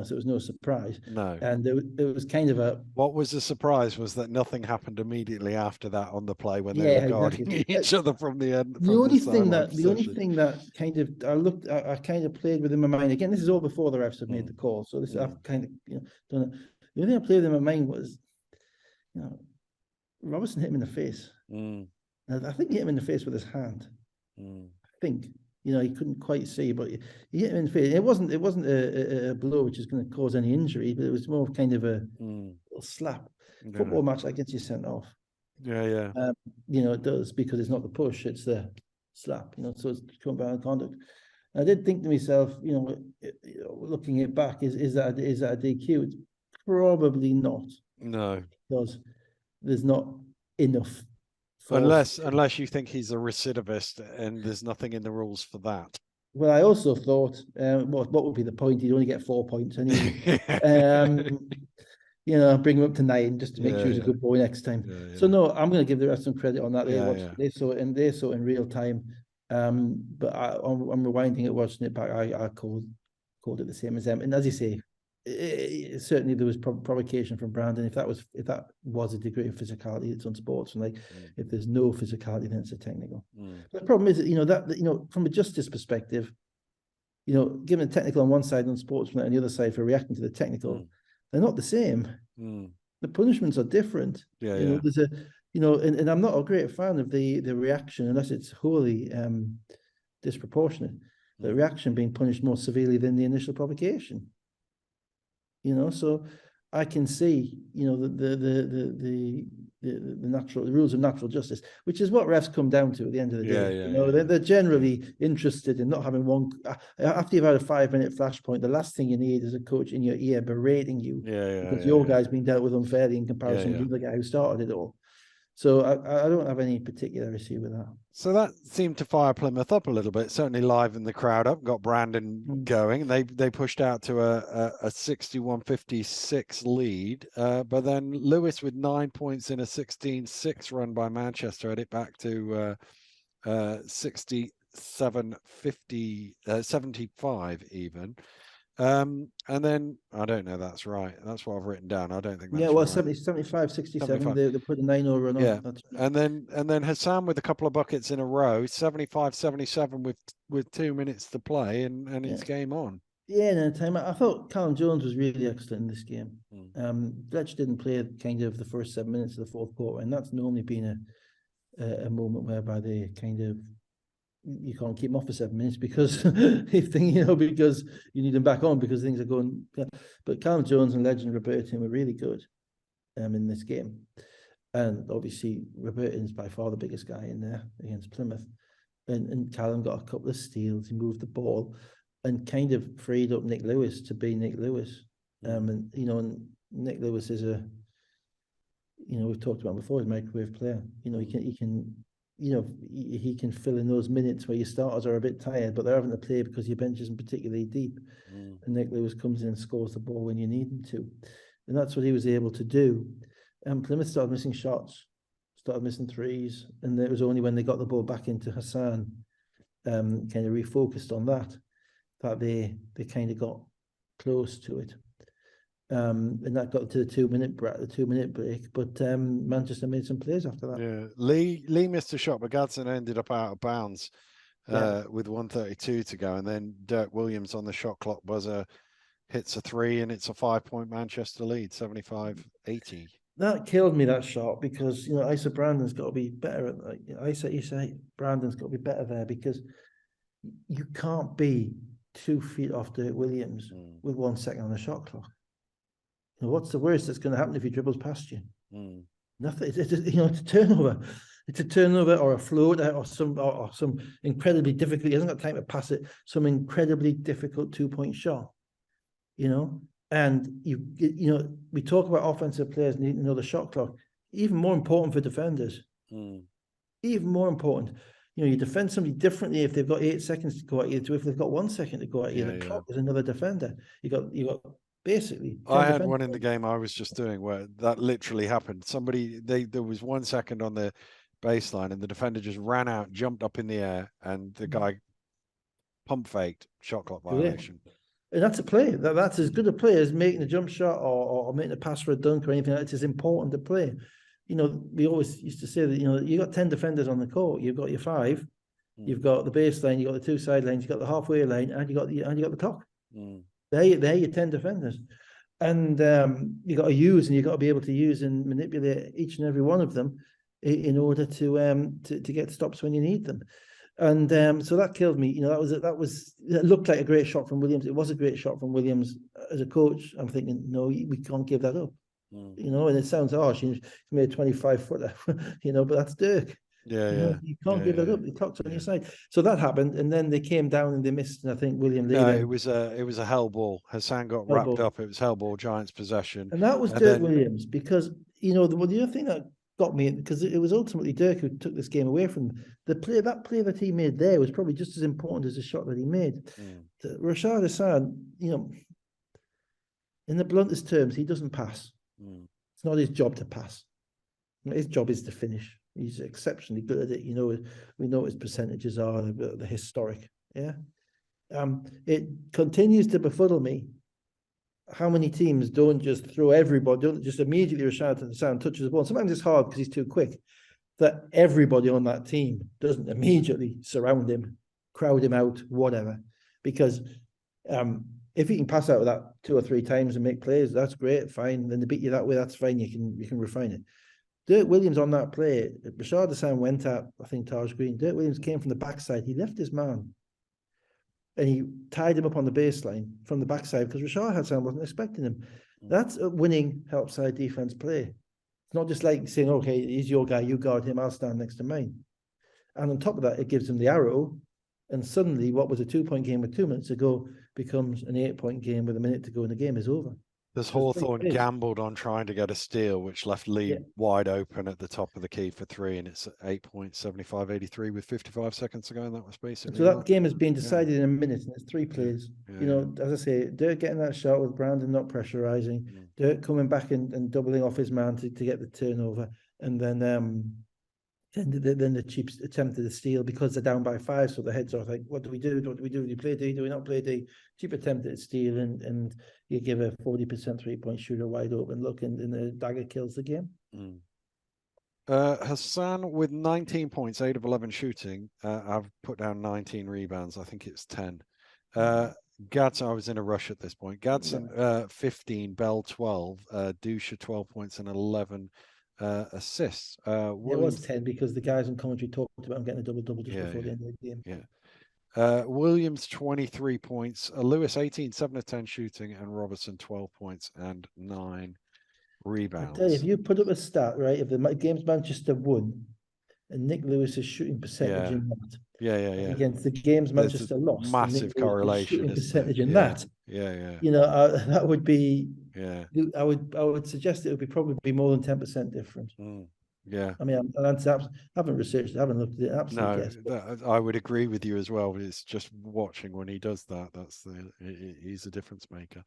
B: So it was no surprise.
A: No.
B: And it was kind of
A: what was the surprise was that nothing happened immediately after that on the play when they were guarding each other from the end.
B: The only thing that kind of I kind of played with in my mind, again, this is all before the refs have made the call. So this I've kind of done it. The only thing I played with in my mind was, Robertson hit him in the face. I think he hit him in the face with his hand. I think, he couldn't quite see, but he hit him in the face. It wasn't a blow which is going to cause any injury, but it was more kind of a little slap. Football match, that gets you sent off.
A: Yeah.
B: It does, because it's not the push, it's the slap. So it's compound conduct. I did think to myself, looking it back, is that a DQ? It's probably not.
A: No,
B: because there's not enough force.
A: unless you think he's a recidivist, and there's nothing in the rules for that.
B: Well, I also thought, what would be the point? He'd only get 4 points anyway. Bring him up to 9 just to make sure he's a good boy next time. So no, I'm going to give the rest some credit on that. They saw it in real time. But I'm rewinding it, watching it back. I called it the same as them. And as you say, certainly there was provocation from Brandon. If that was a degree of physicality, it's unsportsmanlike. If there's no physicality, then it's a technical. But the problem is that from a justice perspective, given the technical on one side, unsportsmanlike on the other side for reacting to the technical, they're not the same. The punishments are different. There's and I'm not a great fan of the reaction unless it's wholly disproportionate. The reaction being punished more severely than the initial provocation. So I can see, the rules of natural justice, which is what refs come down to at the end of the day. They're generally interested in not having one. After you've had a 5-minute flashpoint, the last thing you need is a coach in your ear berating you because your guy's been dealt with unfairly in comparison to the guy who started it all. So I don't have any particular issue with that.
A: So that seemed to fire Plymouth up a little bit, certainly livened the crowd up, got Brandon going. They pushed out to a 61-56 lead. But then Lewis with 9 points in a 16-6 run by Manchester had it back to 75 even. And then I don't know, that's right. That's what I've written down. I don't think that's right.
B: 75, 67. They put a 9-0 run on. That's right.
A: And then Hassan with a couple of buckets in a row, 75-77 with 2 minutes to play, and it's game on.
B: Time I thought Callum Jones was really excellent in this game. Fletch didn't play kind of the first 7 minutes of the fourth quarter, and that's normally been a moment whereby they kind of, you can't keep them off for 7 minutes because because you need them back on because things are going. But Callum Jones and legend Robertin were really good in this game, and obviously Robertin's by far the biggest guy in there against Plymouth, and Callum got a couple of steals. He moved the ball and kind of freed up Nick Lewis to be Nick Lewis. And Nick Lewis is we've talked about him before, he's a microwave player. He can fill in those minutes where your starters are a bit tired, but they're having to play because your bench isn't particularly deep. And Nick Lewis comes in and scores the ball when you need him to. And that's what he was able to do. And Plymouth started missing shots, started missing threes. And it was only when they got the ball back into Hassan, kind of refocused on that they kind of got close to it. And that got to the 2 minute break, but Manchester made some plays after that.
A: Lee missed a shot, but Gadsden ended up out of bounds with 1:32 to go, and then Dirk Williams on the shot clock buzzer hits a 3, and it's a 5-point Manchester lead, 75-80.
B: That killed me, that shot, because Isa Brandon's got to be better at Brandon's got to be better there, because you can't be 2 feet off Dirk Williams with 1 second on the shot clock. What's the worst that's going to happen if he dribbles past you? Nothing. It's a turnover. It's a turnover or a floater or some incredibly difficult. He hasn't got time to pass it. Some incredibly difficult 2-point shot. And we talk about offensive players needing to know the shot clock. Even more important for defenders. Even more important. You defend somebody differently if they've got 8 seconds to go at you to if they've got 1 second to go at you. The clock is another defender. You got basically.
A: I had one in the game I was just doing where that literally happened. There was 1 second on the baseline and the defender just ran out, jumped up in the air, and the guy pump faked, shot clock violation.
B: And that's a play. That's as good a play as making a jump shot or making a pass for a dunk or anything like that. It's as important to play. We always used to say that, you got 10 defenders on the court, you've got your 5, you've got the baseline, you've got the 2 sidelines, you've got the halfway line, and you got the clock. They're your 10 defenders. And you got to use, and you've got to be able to use and manipulate each and every one of them in order to get stops when you need them. And so that killed me. It looked like a great shot from Williams. It was a great shot from Williams. As a coach, I'm thinking, no, we can't give that up. You know, and it sounds harsh. He's made 25-footer, you know, but that's Dirk.
A: Yeah,
B: You
A: yeah.
B: know, you can't give it up. The clock's on
A: Yeah.
B: your side. So that happened, and then they came down and they missed. And I think William Lee
A: No,
B: then
A: it was a hell ball. Hassan got wrapped
B: elbow,
A: up. It was hell ball, Giants possession.
B: and that was
A: And
B: Dirk
A: then
B: Williams because you know the other thing that got me because it was ultimately Dirk who took this game away from them. That play that he made there was probably just as important as the shot that he made. Rashad Hassan, you know, in the bluntest terms, he doesn't pass. It's not his job to pass. His job is to finish. He's exceptionally good at it. You know, we know what his percentages are, the historic. Yeah. It continues to befuddle me how many teams don't just throw everybody, don't just immediately rush out to the sound, touches the ball. Sometimes it's hard because he's too quick. That everybody on that team doesn't immediately surround him, crowd him out, whatever. Because if he can pass out of that 2 or 3 times and make plays, that's great, fine. Then they beat you that way, that's fine. You can refine it. Dirk Williams on that play, Rashad Hassan went at, I think, Taj Green. Dirk Williams came from the backside. He left his man and he tied him up on the baseline from the backside because Rashad Hassan wasn't expecting him. That's a winning help side defense play. It's not just like saying, okay, he's your guy, you guard him, I'll stand next to mine. And on top of that, it gives him the arrow. And suddenly, what was a 2-point game with 2 minutes to go becomes an 8-point game with a minute to go, and the game is over.
A: This Hawthorn gambled on trying to get a steal, which left Lee wide open at the top of the key for 3, and it's 8.7583 with 55 seconds to go, and that was basically.
B: So that game has been decided in a minute, and it's 3 plays. You know, as I say, Dirk getting that shot with Brandon not pressurizing, Dirk coming back and doubling off his man to get the turnover, and then the Chiefs attempted to steal because they're down by 5, so the heads are like, what do we do? What do we do? Do we play D? Do we not play D? Chief attempted to steal, and you give a 40% 3-point shooter wide open look, and the dagger kills the game.
A: Hassan with 19 points, 8 of 11 shooting. I've put down 19 rebounds. I think it's 10. Gadsden, I was in a rush at this point. Gadsden 15, Bell 12, Dusha 12 points and 11 assists.
B: It was 10 because the guys in commentary talked about him getting a double-double just before the end of the game.
A: Williams 23 points, Lewis 18, 7 of 10 shooting, and Robertson 12 points and 9 rebounds.
B: I tell you, if you put up a stat, right, if the game's Manchester won and Nick Lewis's shooting percentage in that, against the games Manchester lost,
A: massive correlation,
B: shooting percentage in
A: that.
B: You know, that would be. I would suggest it would be probably more than 10% difference. I mean, I haven't researched it, I haven't looked at it. Absolutely,
A: guess. I would agree with you as well. It's just watching when he does that. He's a difference maker.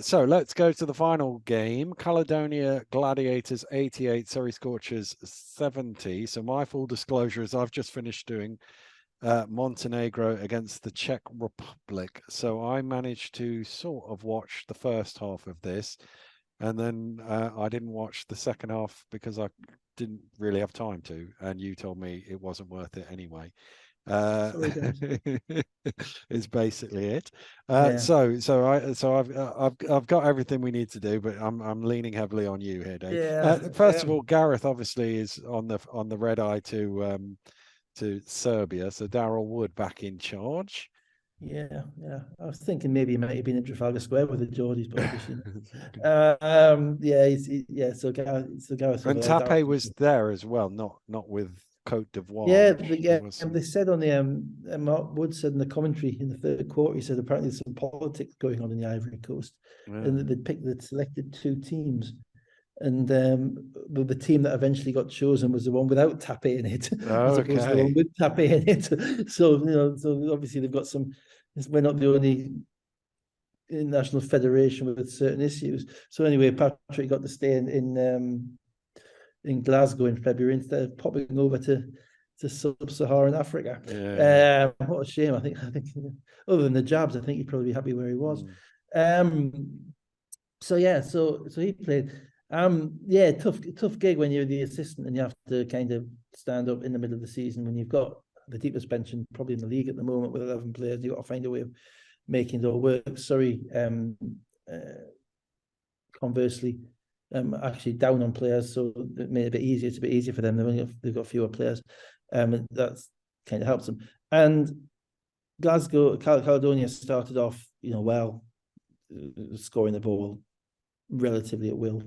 A: So let's go to the final game. Caledonia Gladiators 88, Surrey Scorchers 70. So my full disclosure is I've just finished doing Montenegro against the Czech Republic. So I managed to sort of watch the first half of this, and then I didn't watch the second half because I didn't really have time to, and you told me it wasn't worth it anyway. Is basically it. So I've got everything we need to do, but I'm leaning heavily on you here, Dave. First of all, Gareth obviously is on the red eye to Serbia, so Daryl Wood back in charge.
B: Yeah. I was thinking maybe he might have been in Trafalgar Square with the Geordies, but obviously So Gareth
A: and Tape was there as well, not with Cote d'Ivoire.
B: They said on the Mark Wood said in the commentary in the third quarter, he said apparently there's some politics going on in the Ivory Coast, and that they'd selected 2 teams, and the team that eventually got chosen was the one without Tape in it, as opposed to the one with Tape in it. So so obviously they've got some. We're not the only national federation with certain issues. So anyway, Patrick got to stay in Glasgow in February instead of popping over to sub-Saharan Africa. What a shame. I think other than the jabs, I think he'd probably be happy where he was. So he played. Tough gig when you're the assistant and you have to kind of stand up in the middle of the season when you've got the deepest bench probably in the league at the moment with 11 players. You've got to find a way of making it all work. Sorry, conversely, actually down on players, so it made it a bit easier. It's a bit easier for them. They've got fewer players, and that's kind of helps them. And Caledonia started off, well, scoring the ball relatively at will.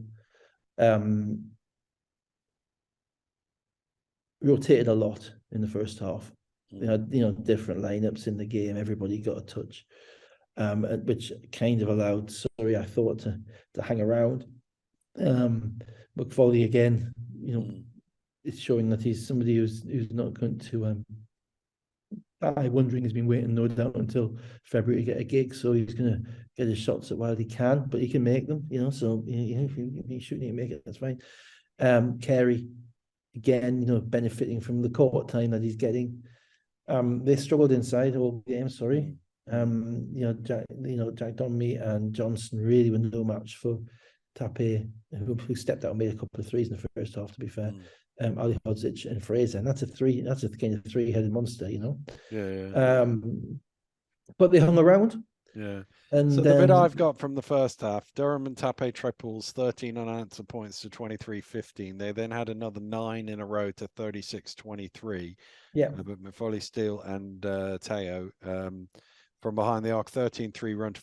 B: Rotated a lot in the first half. They had, different lineups in the game. Everybody got a touch, which kind of allowed Surrey, I thought, to hang around. McFoley again, it's showing that he's somebody who's not going to. I'm wondering, he's been waiting no doubt until February to get a gig, so he's going to get his shots at while he can, but he can make them, So if you shoot, you make it. That's fine. Carey again, benefiting from the court time that he's getting. They struggled inside all game. Sorry, Jack Donmy and Johnson really were no match for Tape, who stepped out and made a couple of threes in the first half. To be fair, Ali Hodzic and Fraser, and that's a kind of three-headed monster,
A: Yeah.
B: But they hung around.
A: Yeah.
B: And
A: so the bit I've got from the first half, Durham and Tape triples, 13 unanswered points to 23-15. They then had another 9 in a row to 36-23.
B: Yeah.
A: But McFoley, Steele, and Teo from behind the arc, 13-3 run to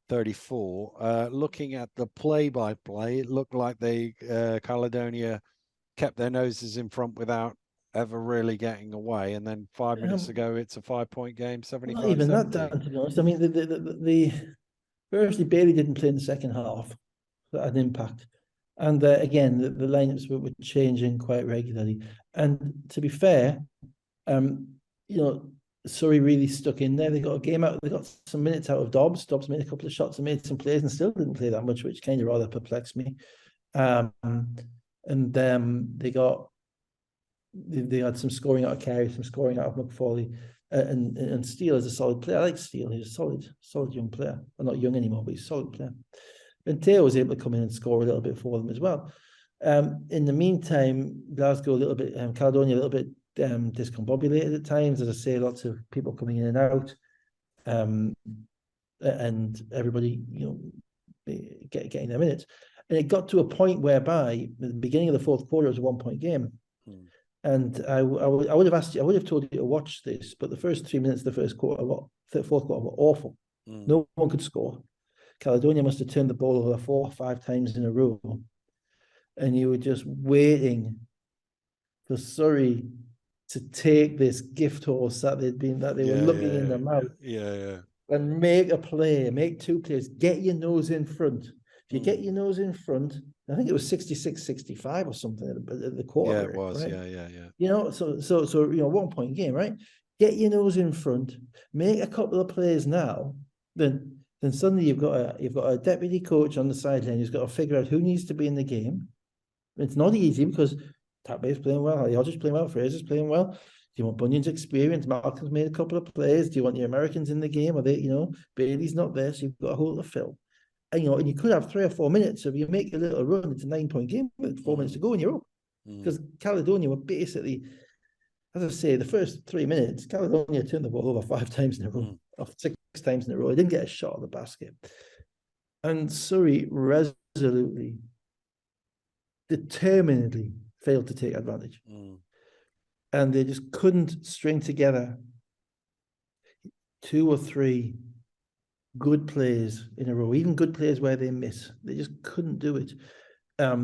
A: 41-34. Looking at the play-by-play, it looked like Caledonia kept their noses in front without ever really getting away, and then 5 minutes ago it's a 5-point game, 75.
B: Not even that, Dan, to be honest. I mean, the firstly, Bailey didn't play in the second half. That had an impact, and again the lineups were changing quite regularly. And to be fair, Surrey really stuck in there. They got a game out. They got some minutes out of Dobbs. Dobbs made a couple of shots and made some plays, and still didn't play that much, which kind of rather perplexed me. They had some scoring out of Carey, some scoring out of McFoley, and Steele is a solid player. I like Steele. He's a solid young player. Well, not young anymore, but he's a solid player. And Teo was able to come in and score a little bit for them as well. In the meantime, Glasgow a little bit, Caledonia a little bit discombobulated at times. As I say, lots of people coming in and out, and everybody, getting their minutes. And it got to a point whereby at the beginning of the fourth quarter, it was a 1-point game. And I would have asked you, I would have told you to watch this, but the first 3 minutes of the fourth quarter were awful. No one could score. Caledonia must have turned the ball over 4 or 5 times in a row, and you were just waiting for Surrey to take this gift horse that they were looking in their mouth, and make a play, make 2 plays, get your nose in front. If you get your nose in front, I think it was 66-65 or something at the quarter.
A: Yeah, it was.
B: Right?
A: Yeah.
B: So 1-point game, right? Get your nose in front, make a couple of plays now. Then suddenly you've got a deputy coach on the sideline who's got to figure out who needs to be in the game. It's not easy because Tape's playing well, Hodges playing well, Fraser's playing well. Do you want Bunyan's experience? Malcolm's made a couple of plays. Do you want your Americans in the game? Are they, Bailey's not there, so you've got a hole to fill. And you could have 3 or 4 minutes. So if you make a little run, it's a 9-point game with 4 minutes to go and you're up. Because Caledonia were basically, as I say, the first 3 minutes, Caledonia turned the ball over 5 times in a row, or 6 times in a row. They didn't get a shot at the basket. And Surrey resolutely, determinedly failed to take advantage. And they just couldn't string together 2 or 3 good plays in a row, even good plays where they miss. They just couldn't do it. There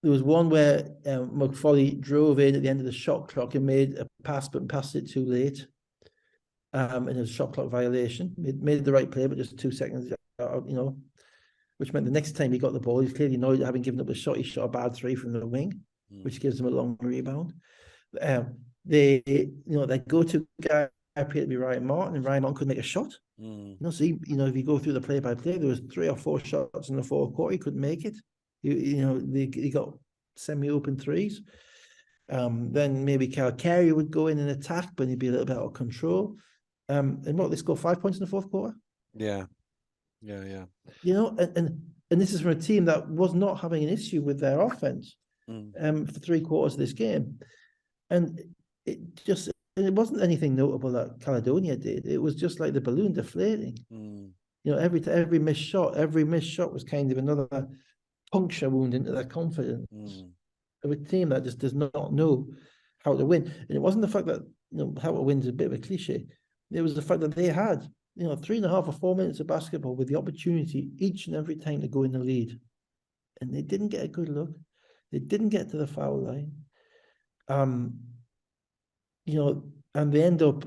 B: was one where McFoley drove in at the end of the shot clock and made a pass, but passed it too late. And it was a shot clock violation. It made the right play, but just 2 seconds out, which meant the next time he got the ball, he's clearly annoyed at having given up a shot. He shot a bad 3 from the wing, which gives him a long rebound. Their go-to guy appeared to be Ryan Martin, and Ryan Martin couldn't make a shot. So if you go through the play-by-play, there was 3 or 4 shots in the fourth quarter. He couldn't make it. He got semi-open threes. Then maybe Carey would go in and attack, but he'd be a little bit out of control. And they scored 5 points in the fourth quarter.
A: Yeah.
B: And this is from a team that was not having an issue with their offense for 3 quarters of this game. And it wasn't anything notable that Caledonia did. It was just like the balloon deflating. Every missed shot was kind of another puncture wound into their confidence of a team that just does not know how to win. And it wasn't the fact that how to win is a bit of a cliche. It was the fact that they had, 3.5 or 4 minutes of basketball with the opportunity each and every time to go in the lead. And they didn't get a good look. They didn't get to the foul line. And they end up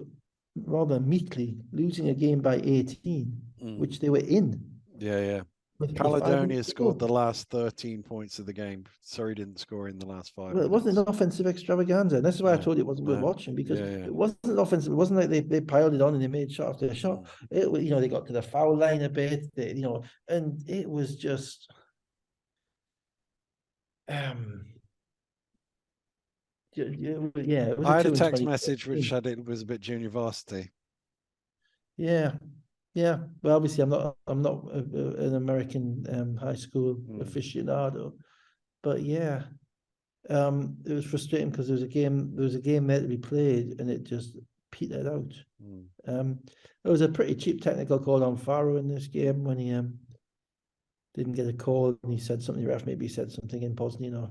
B: rather meekly losing a game by 18, which they were in.
A: Yeah.
B: With 5
A: Caledonia
B: minutes to
A: scored
B: go.
A: the last 13 points of the game. Surrey didn't score in the last 5
B: Well,
A: minutes.
B: it wasn't an offensive extravaganza. And this is why I told you it wasn't worth
A: No.
B: watching, because
A: Yeah.
B: it wasn't offensive. It wasn't like they piled it on and they made shot after shot. It, they got to the foul line a bit, and it was just it was
A: I
B: a
A: had a
B: 2 and
A: text
B: 20.
A: message which said it was a bit junior varsity.
B: Yeah. Well, obviously, I'm not an American high school aficionado, but yeah, it was frustrating because there was a game there to be played, and it just petered out. There was a pretty cheap technical call on Faro in this game when he didn't get a call, and he said something. The ref maybe said something in Bosnian or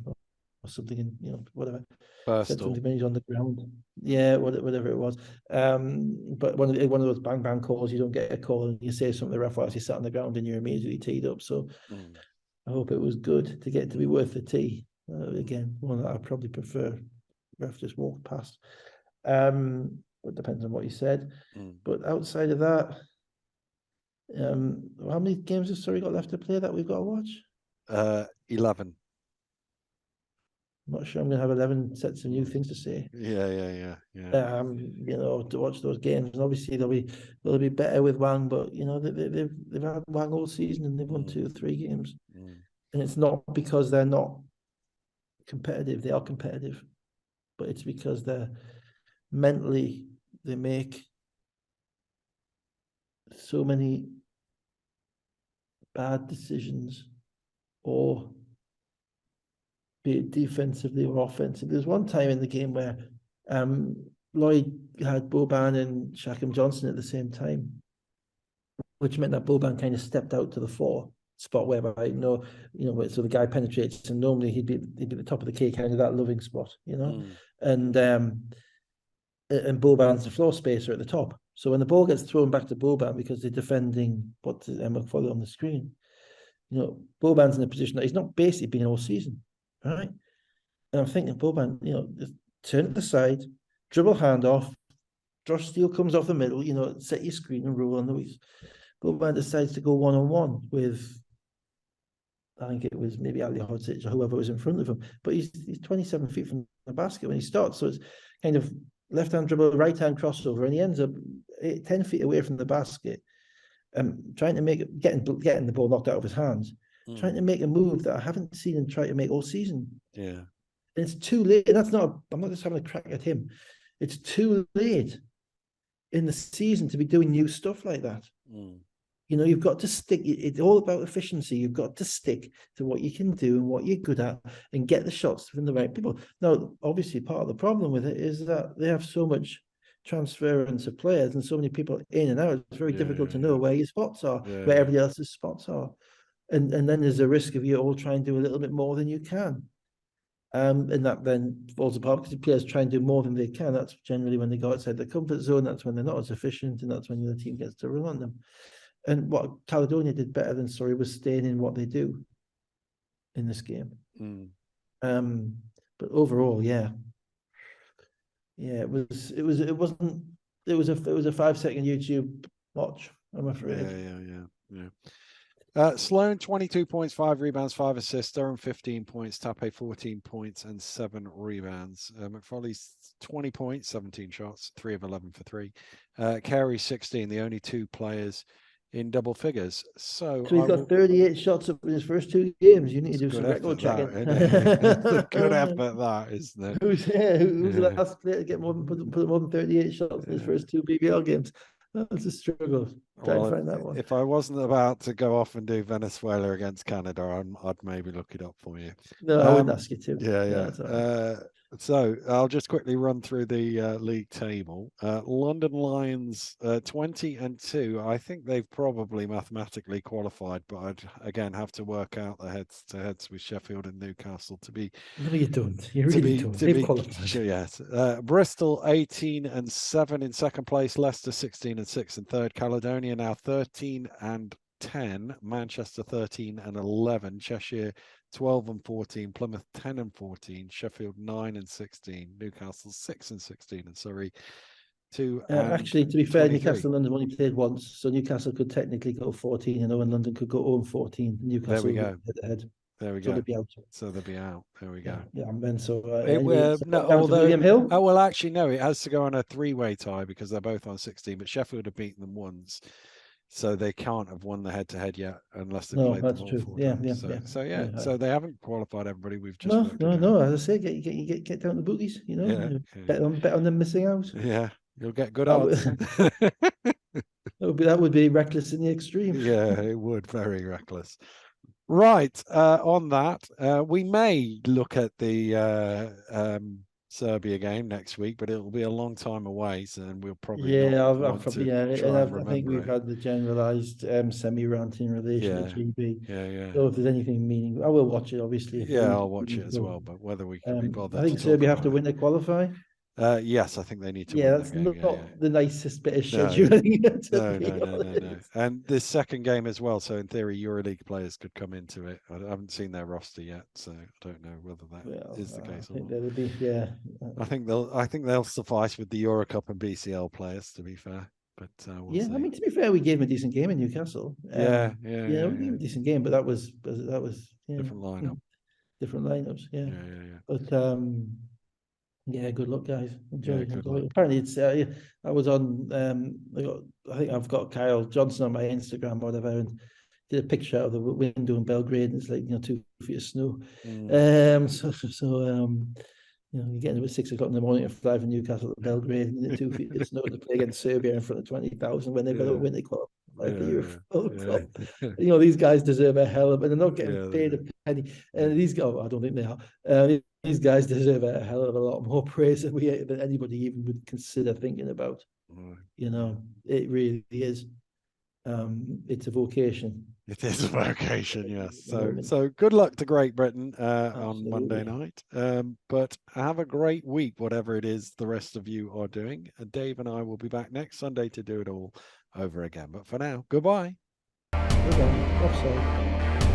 B: something in whatever. Said something when he's on the ground. Yeah, whatever it was. But one of those bang bang calls, you don't get a call and you say something, the ref whilst you sat on the ground and you're immediately teed up. So I hope it was good to get to be worth the tee. Again, one that I probably prefer. Ref just walked past. It depends on what he said. But outside of that, how many games has Surrey got left to play that we've got to watch?
A: 11.
B: I'm not sure I'm going to have 11 sets of new things to say.
A: Yeah.
B: To watch those games, and obviously they'll be better with Wang, but they've had Wang all season and they've won 2 or 3 games, and it's not because they're not competitive. They are competitive, but it's because they're mentally they make so many bad decisions, or be it defensively or offensively. There's one time in the game where Lloyd had Boban and Shackham Johnson at the same time, which meant that Boban kind of stepped out to the 4 spot whereby so the guy penetrates, and normally he'd be the top of the key, kind of that loving spot, and Boban's the floor spacer at the top. So when the ball gets thrown back to Boban, because they're defending what Emma followed on the screen, Boban's in a position that he's not basically been all season, right? And I'm thinking, Boban, just turn to the side, dribble hand off, Josh Steele comes off the middle, set your screen and roll on the wheels. Boban decides to go one-on-one with, I think it was maybe Ali Hodzic or whoever was in front of him, but he's 27 feet from the basket when he starts, so it's kind of left-hand dribble, right-hand crossover, and he ends up 10 feet away from the basket, trying to getting the ball knocked out of his hands, trying to make a move that I haven't seen him try to make all season.
A: Yeah.
B: And it's too late. And I'm not just having a crack at him. It's too late in the season to be doing new stuff like that. You've got to stick. It's all about efficiency. You've got to stick to what you can do and what you're good at and get the shots from the right people. Now, obviously, part of the problem with it is that they have so much transference of players and so many people in and out. It's very difficult to know where your spots are, where everybody else's spots are. And then there's a risk of you all trying to do a little bit more than you can. And that then falls apart because the players try and do more than they can. That's generally when they go outside their comfort zone. That's when they're not as efficient, and that's when the team gets to run on them. And what Caledonia did better than Surrey was staying in what they do in this game. But overall, it was a 5-second YouTube watch, I'm afraid.
A: Yeah. Sloan, 22 points, 5 rebounds, 5 assists. Durham, 15 points. Tape, 14 points and 7 rebounds. McFarley's 20 points, 17 shots, 3 of 11 for 3. Carey, 16, the only 2 players in double figures. So
B: he's got 38 shots up in his first 2 games. You need to do some record checking.
A: It's a good effort, that, isn't it?
B: Who's the last player to get put more than 38 shots in his first 2 BBL games? That's a struggle. Try and find that one.
A: If I wasn't about to go off and do Venezuela against Canada, I'd maybe look it up for you.
B: No, I wouldn't ask you to.
A: Yeah.
B: No,
A: So I'll just quickly run through the league table. London Lions 20-2. I think they've probably mathematically qualified, but I'd again have to work out the heads-to-heads with Sheffield and Newcastle to be
B: No, you don't. You really don't. They've qualified.
A: yes. Bristol 18-7 in second place. Leicester 16-6 in third. Caledonia now 13-10. Manchester 13-11. Cheshire 12-14. Plymouth 10-14. Sheffield 9-16. Newcastle 6-16, and Surrey 2
B: actually, to be fair,
A: 23.
B: Newcastle and London only played once, so Newcastle could technically go 14, and London could go 0-14. Newcastle
A: There we go.
B: Head-to-head.
A: There we
B: So
A: go.
B: they'd be out.
A: So they'll be out. There we go.
B: Yeah, and then so
A: no,
B: down to William Hill.
A: Oh well, actually no. It has to go on a three-way tie because they're both on 16. But Sheffield have beaten them once, so they can't have won the head-to-head yet unless they played them all 4 times. So they haven't qualified everybody. We've just
B: no. As I say, get down to bookies. Bet on them missing out.
A: Yeah, you'll get good odds.
B: That would be reckless in the extreme.
A: Yeah, it would. Very reckless. Right. On that, we may look at the Serbia game next week, but it'll be a long time away, so and we'll probably
B: I think we've had the generalized semi-rant in relation to GB.
A: Yeah.
B: So if there's anything meaningful, I will watch it. Obviously.
A: I'll watch it as well. But whether we can be bothered,
B: I think Serbia have to win to qualify.
A: Yes, I think they need to.
B: Yeah, that's not the nicest bit of scheduling.
A: No. And this second game as well. So in theory, EuroLeague players could come into it. I haven't seen their roster yet, so I don't know whether that is the case or not. I think they'll suffice with the Eurocup and BCL players. To be fair, but we'll see.
B: I mean, to be fair, we gave him a decent game in Newcastle.
A: We gave him
B: a decent game, but that was
A: different lineup,
B: different lineups. Yeah. But good luck, guys. Enjoy. Apparently, it's. I was on. I think I've got Kyle Johnson on my Instagram or whatever, and did a picture out of the window in Belgrade, and it's like 2 feet of snow. You're getting about 6 o'clock in the morning to fly from Newcastle to Belgrade, and 2 feet of snow to play against Serbia in front of 20,000 when they've got to win the qualify for the Euro Cup. These guys deserve a hell of, and they're not getting paid a penny. And these guys, I don't think they are. These guys deserve a hell of a lot more praise than anybody even would consider thinking about. It really is. It's a vocation.
A: It is a vocation, yes. So good luck to Great Britain on Monday night. But have a great week, whatever it is the rest of you are doing. And Dave and I will be back next Sunday to do it all over again. But for now, goodbye.
B: Goodbye.